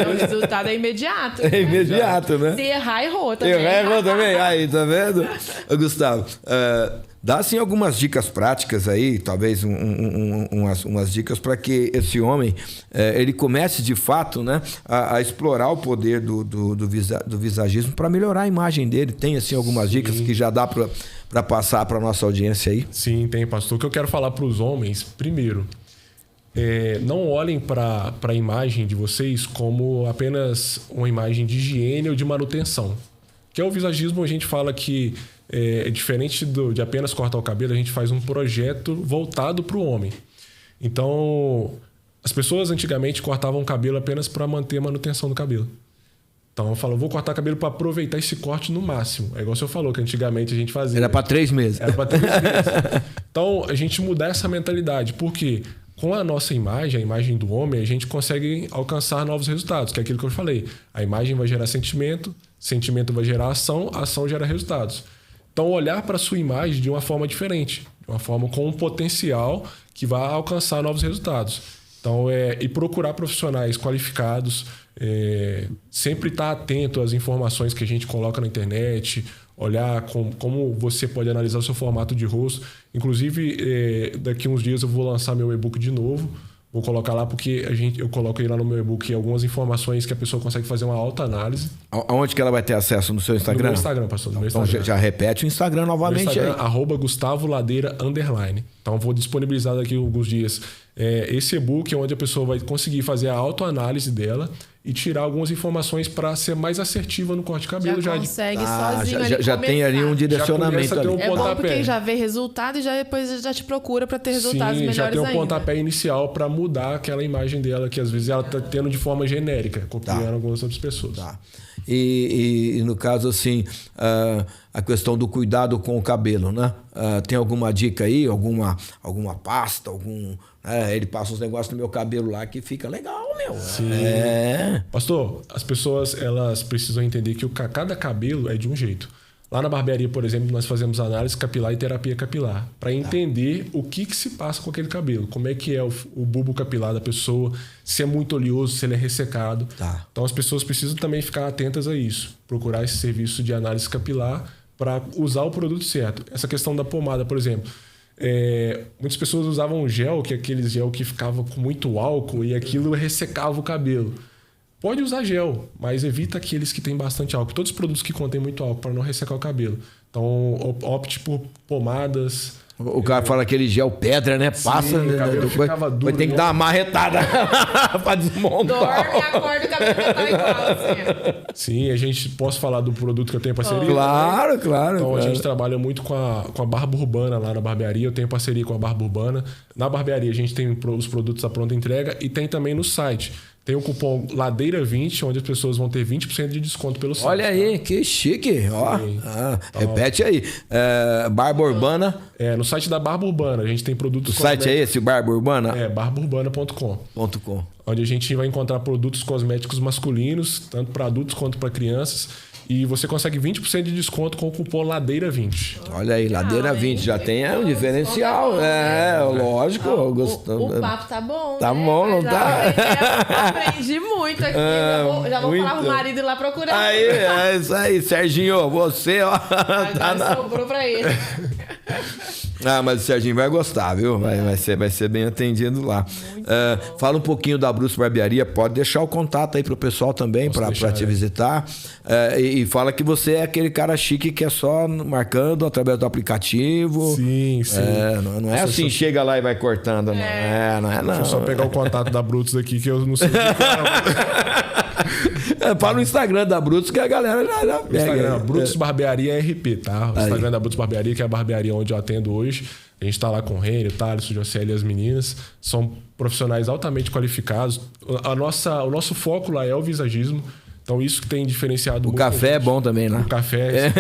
O resultado é imediato. É imediato, né? Se errar, errou também. Errou também. Aí, tá vendo? Gustavo, dá assim algumas dicas práticas aí, talvez umas dicas para que esse homem ele comece de fato, né, a explorar o poder do visagismo para melhorar a imagem dele. Tem assim algumas dicas que já dá para passar para nossa audiência aí? Sim, tem, pastor. O que eu quero falar para os homens, primeiro, não olhem para a imagem de vocês como apenas uma imagem de higiene ou de manutenção. Que é o visagismo, a gente fala que é diferente de apenas cortar o cabelo, a gente faz um projeto voltado para o homem. Então, as pessoas antigamente cortavam o cabelo apenas para manter a manutenção do cabelo. Então, eu falo, vou cortar cabelo para aproveitar esse corte no máximo. É igual o senhor falou, que antigamente a gente fazia. Era para 3 meses. Era para 3 meses. Então, a gente mudar essa mentalidade. Por quê? Com a nossa imagem, a imagem do homem, a gente consegue alcançar novos resultados, que é aquilo que eu falei. A imagem vai gerar sentimento, sentimento vai gerar ação, ação gera resultados. Então, olhar para a sua imagem de uma forma diferente, de uma forma com um potencial que vai alcançar novos resultados. Então, e procurar profissionais qualificados, sempre estar atento às informações que a gente coloca na internet, olhar como você pode analisar o seu formato de rosto. Inclusive, daqui uns dias eu vou lançar meu e-book de novo. Vou colocar lá porque eu coloco aí lá no meu e-book algumas informações que a pessoa consegue fazer uma autoanálise. Aonde que ela vai ter acesso? No seu Instagram? No meu Instagram, pastor. No meu então Instagram. Já repete o Instagram novamente. Meu Instagram, @GustavoLadeira_. Então vou disponibilizar daqui alguns dias esse e-book, onde a pessoa vai conseguir fazer a autoanálise dela e tirar algumas informações para ser mais assertiva no corte de cabelo. Já consegue sozinho já tem ali um direcionamento ali. É bom porque já vê resultado e depois já te procura para ter resultados melhores ainda. Já tem um pontapé inicial para mudar aquela imagem dela que às vezes ela está tendo de forma genérica, copiando algumas outras pessoas. Tá. E no caso assim, a questão do cuidado com o cabelo, né? Tem alguma dica aí? Alguma pasta? Ele passa uns negócios no meu cabelo lá que fica legal, meu. Sim. Pastor, as pessoas elas precisam entender que cada cabelo é de um jeito. Lá na barbearia, por exemplo, nós fazemos análise capilar e terapia capilar para entender o que se passa com aquele cabelo, como é que é o bulbo capilar da pessoa, se é muito oleoso, se ele é ressecado. Tá. Então as pessoas precisam também ficar atentas a isso, procurar esse serviço de análise capilar para usar o produto certo. Essa questão da pomada, por exemplo, muitas pessoas usavam gel, que é aquele gel que ficava com muito álcool e aquilo ressecava o cabelo. Pode usar gel, mas evita aqueles que têm bastante álcool. Todos os produtos que contêm muito álcool para não ressecar o cabelo. Então, opte por pomadas. O cara fala aquele gel pedra, né? Passa. Sim, o cabelo ficava duro. Vai ter que dar uma marretada para desmontar. Dorme e acorda, o cabelo já tá igual, assim. Sim, posso falar do produto que eu tenho parceria? Claro. Então, a gente trabalha muito com a Barba Urbana lá na barbearia. Eu tenho parceria com a Barba Urbana. Na barbearia, a gente tem os produtos à pronta entrega e tem também no site. Tem o cupom LADEIRA20, onde as pessoas vão ter 20% de desconto pelo site. Olha aí, que chique. Ó, repete aí. Barba Urbana. No site da Barba Urbana. A gente tem produtos... O site é esse, Barba Urbana? barbaurbana.com. Onde a gente vai encontrar produtos cosméticos masculinos, tanto para adultos quanto para crianças. E você consegue 20% de desconto com o cupom LADEIRA20. Olha aí, LADEIRA20. Já tem um diferencial. Lógico. O papo tá bom, Tá né? bom, não tá? Aprendi muito aqui. Já vou falar pro marido ir lá procurar. Aí, é isso aí, Serginho. Você, ó. Já sobrou pra ele. Mas o Serginho vai gostar, viu? Vai ser bem atendido lá. Fala um pouquinho da Brutus Barbearia. Pode deixar o contato aí pro pessoal também para te visitar. E fala que você é aquele cara chique que é só marcando através do aplicativo. Sim. Não é assim, chega lá e vai cortando. Não é, não. Deixa eu só pegar o contato da Brutus aqui que eu não sei. Fala no Instagram da Brutus que a galera já pega. Instagram, Brutus Barbearia RP, tá? O Instagram da Brutus Barbearia, que é a barbearia onde eu atendo hoje. A gente tá lá com o Rênio, o Thales, o Jocely e as meninas. São profissionais altamente qualificados. O nosso foco lá é o visagismo. Então, isso que tem diferenciado muito. O café é bom também, né? O café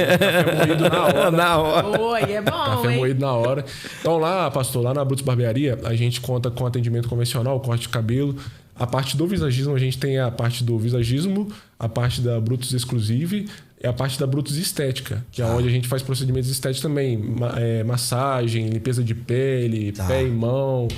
moído na hora. Na hora. Oi, é bom, café moído na hora. Então, lá, pastor, lá na Brutus Barbearia, a gente conta com atendimento convencional, corte de cabelo. A parte do visagismo, a gente tem a parte do visagismo, a parte da Brutus Exclusive e a parte da Brutus Estética, que é onde a gente faz procedimentos estéticos também. Massagem, limpeza de pele, pé e mão,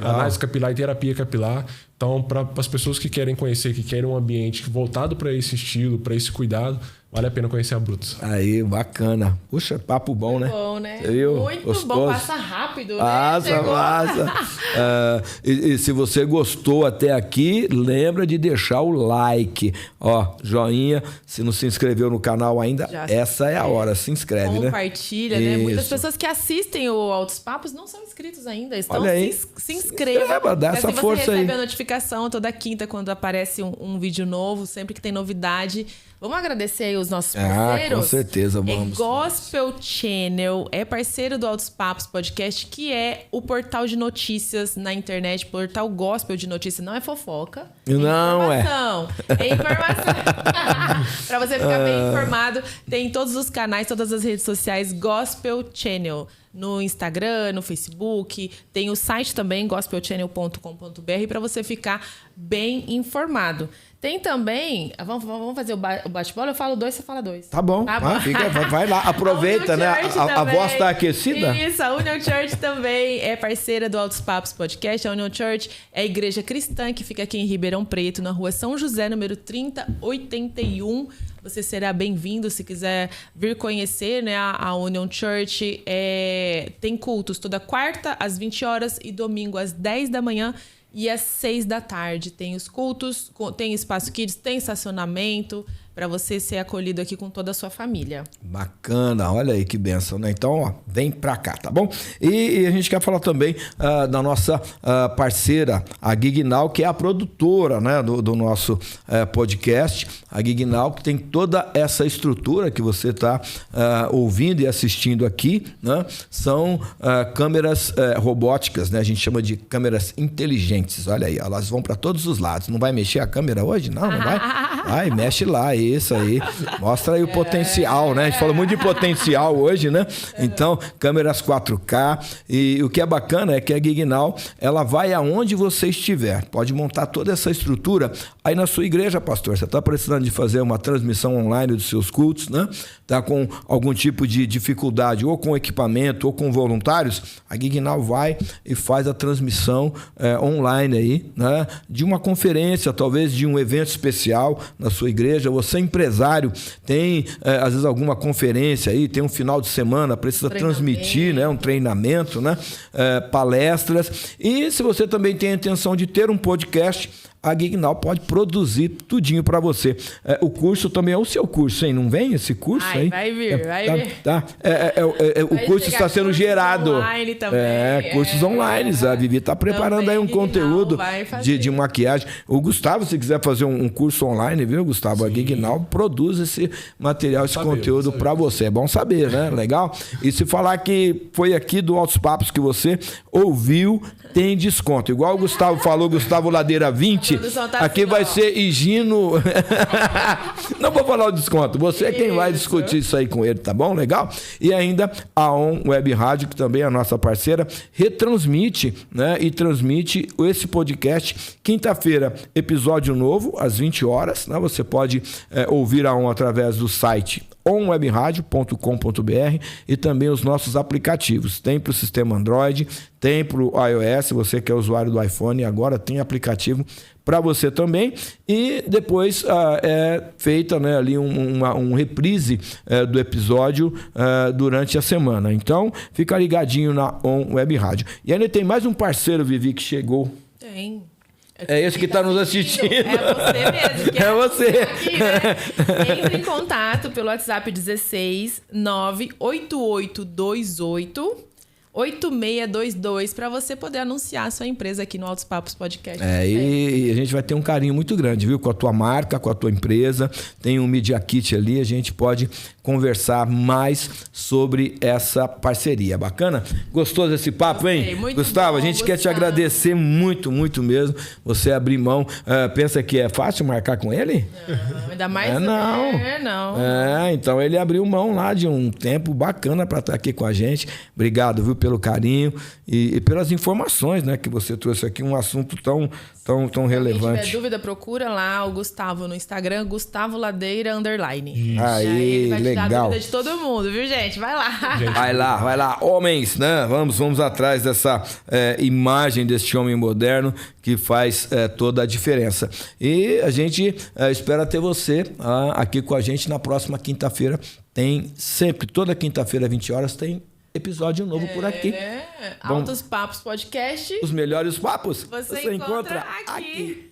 análise capilar e terapia capilar. Então, para as pessoas que querem conhecer, que querem um ambiente voltado para esse estilo, para esse cuidado, vale a pena conhecer a Brutus. Aí, bacana. Puxa, papo bom, né? Bom, né? Você viu? Muito Gostoso. bom, passa rápido, passa, né? Passa. E se você gostou até aqui, lembra de deixar o like. Ó, joinha. Se não se inscreveu no canal ainda, essa é a hora. Se inscreve, né? Compartilha, né? Muitas pessoas que assistem o Altos Papos não são inscritos ainda. Então, se inscreva. Dá essa força aí. Você recebe a notificação toda quinta quando aparece um vídeo novo, sempre que tem novidade. Vamos agradecer aí os nossos parceiros? Com certeza, vamos. Gospel Channel é parceiro do Altos Papos Podcast, que é o portal de notícias na internet, portal gospel de notícias, não é fofoca. Não é informação. Para você ficar bem informado, tem todos os canais, todas as redes sociais Gospel Channel. No Instagram, no Facebook, tem o site também, gospelchannel.com.br, para você ficar bem informado. Tem também... Vamos fazer o bate-bola? Eu falo 2, você fala 2. Tá bom. Tá bom? Vai lá. Aproveita, né? A voz tá aquecida? Isso, a Union Church também é parceira do Altos Papos Podcast. A Union Church é a igreja cristã que fica aqui em Ribeirão Preto, na rua São José, número 3081. Você será bem-vindo se quiser vir conhecer, né? A Union Church tem cultos toda quarta às 20 horas e domingo às 10 da manhã. E às 6 da tarde tem os cultos, tem espaço kids, tem estacionamento para você ser acolhido aqui com toda a sua família. Bacana, olha aí que bênção, né? Então, ó, vem pra cá, tá bom? E a gente quer falar também da nossa parceira, a Guignal, que é a produtora, né, do nosso podcast. A Guignal, que tem toda essa estrutura que você está ouvindo e assistindo aqui, né? São câmeras robóticas, né? A gente chama de câmeras inteligentes. Olha aí, elas vão para todos os lados. Não vai mexer a câmera hoje? Não vai? Vai, mexe lá. Isso aí. Mostra aí o potencial, né? A gente falou muito de potencial hoje, né? Então, câmeras 4K. E o que é bacana é que a Guignal, ela vai aonde você estiver. Pode montar toda essa estrutura aí na sua igreja, pastor. Você está precisando de fazer uma transmissão online dos seus cultos, né? Tá com algum tipo de dificuldade, ou com equipamento, ou com voluntários, a Guignal vai e faz a transmissão online aí, né? De uma conferência, talvez de um evento especial na sua igreja. Você é empresário, tem às vezes alguma conferência aí, tem um final de semana, precisa transmitir, né? Um treinamento, né? Palestras. E se você também tem a intenção de ter um podcast, a Guignal pode produzir tudinho para você. O curso também é o seu curso, hein? Não vem esse curso aí? Vai vir. Tá. O curso está sendo gerado. Online também. Cursos online. A Vivi está preparando aí um conteúdo de maquiagem. O Gustavo, se quiser fazer um curso online, viu, Gustavo? Sim. A Guignal produz esse material, esse conteúdo para você. É bom saber, né? Legal? E se falar que foi aqui do Altos Papos que você ouviu, tem desconto. Igual o Gustavo falou, Gustavo Ladeira 20, aqui vai ser Higino. Não vou falar o desconto, você é quem vai discutir isso aí com ele, tá bom? Legal? E ainda a On Web Rádio, que também é a nossa parceira, retransmite, né? E transmite esse podcast quinta-feira, episódio novo, às 20 horas, né? Você pode ouvir a On através do site onwebradio.com.br e também os nossos aplicativos. Tem para o sistema Android, tem para o iOS, você que é usuário do iPhone, agora tem aplicativo para você também. E depois é feita, né, ali um reprise do episódio durante a semana. Então, fica ligadinho na On Web Rádio. E ainda tem mais um parceiro, Vivi, que chegou. Tem. É esse que está nos assistindo. É você mesmo. É você. Aqui, né? Entre em contato pelo WhatsApp 16 98828 8622 para você poder anunciar a sua empresa aqui no Altos Papos Podcast. E a gente vai ter um carinho muito grande, viu? Com a tua marca, com a tua empresa. Tem um Media Kit ali, a gente pode conversar mais sobre essa parceria. Bacana? Gostou desse papo, hein? Muito Gustavo, bom, a gente quer te agradecer muito, muito mesmo. Você abrir mão. Pensa que é fácil marcar com ele? Não, ainda mais... Não. Não. Então ele abriu mão lá de um tempo bacana para estar aqui com a gente. Obrigado, viu? pelo carinho e pelas informações, né, que você trouxe aqui, um assunto tão relevante. Se tiver dúvida, procura lá o Gustavo no Instagram, Gustavo Ladeira _. Isso. Aí, vai legal. tirar a dúvida de todo mundo, viu, gente? Vai lá. Gente, Vai lá. Homens, né? Vamos atrás dessa imagem deste homem moderno que faz toda a diferença. E a gente espera ter você aqui com a gente na próxima quinta-feira. Tem sempre, toda quinta-feira, 20 horas, tem episódio novo por aqui. Altos Papos Podcast. Os melhores papos Você encontra aqui.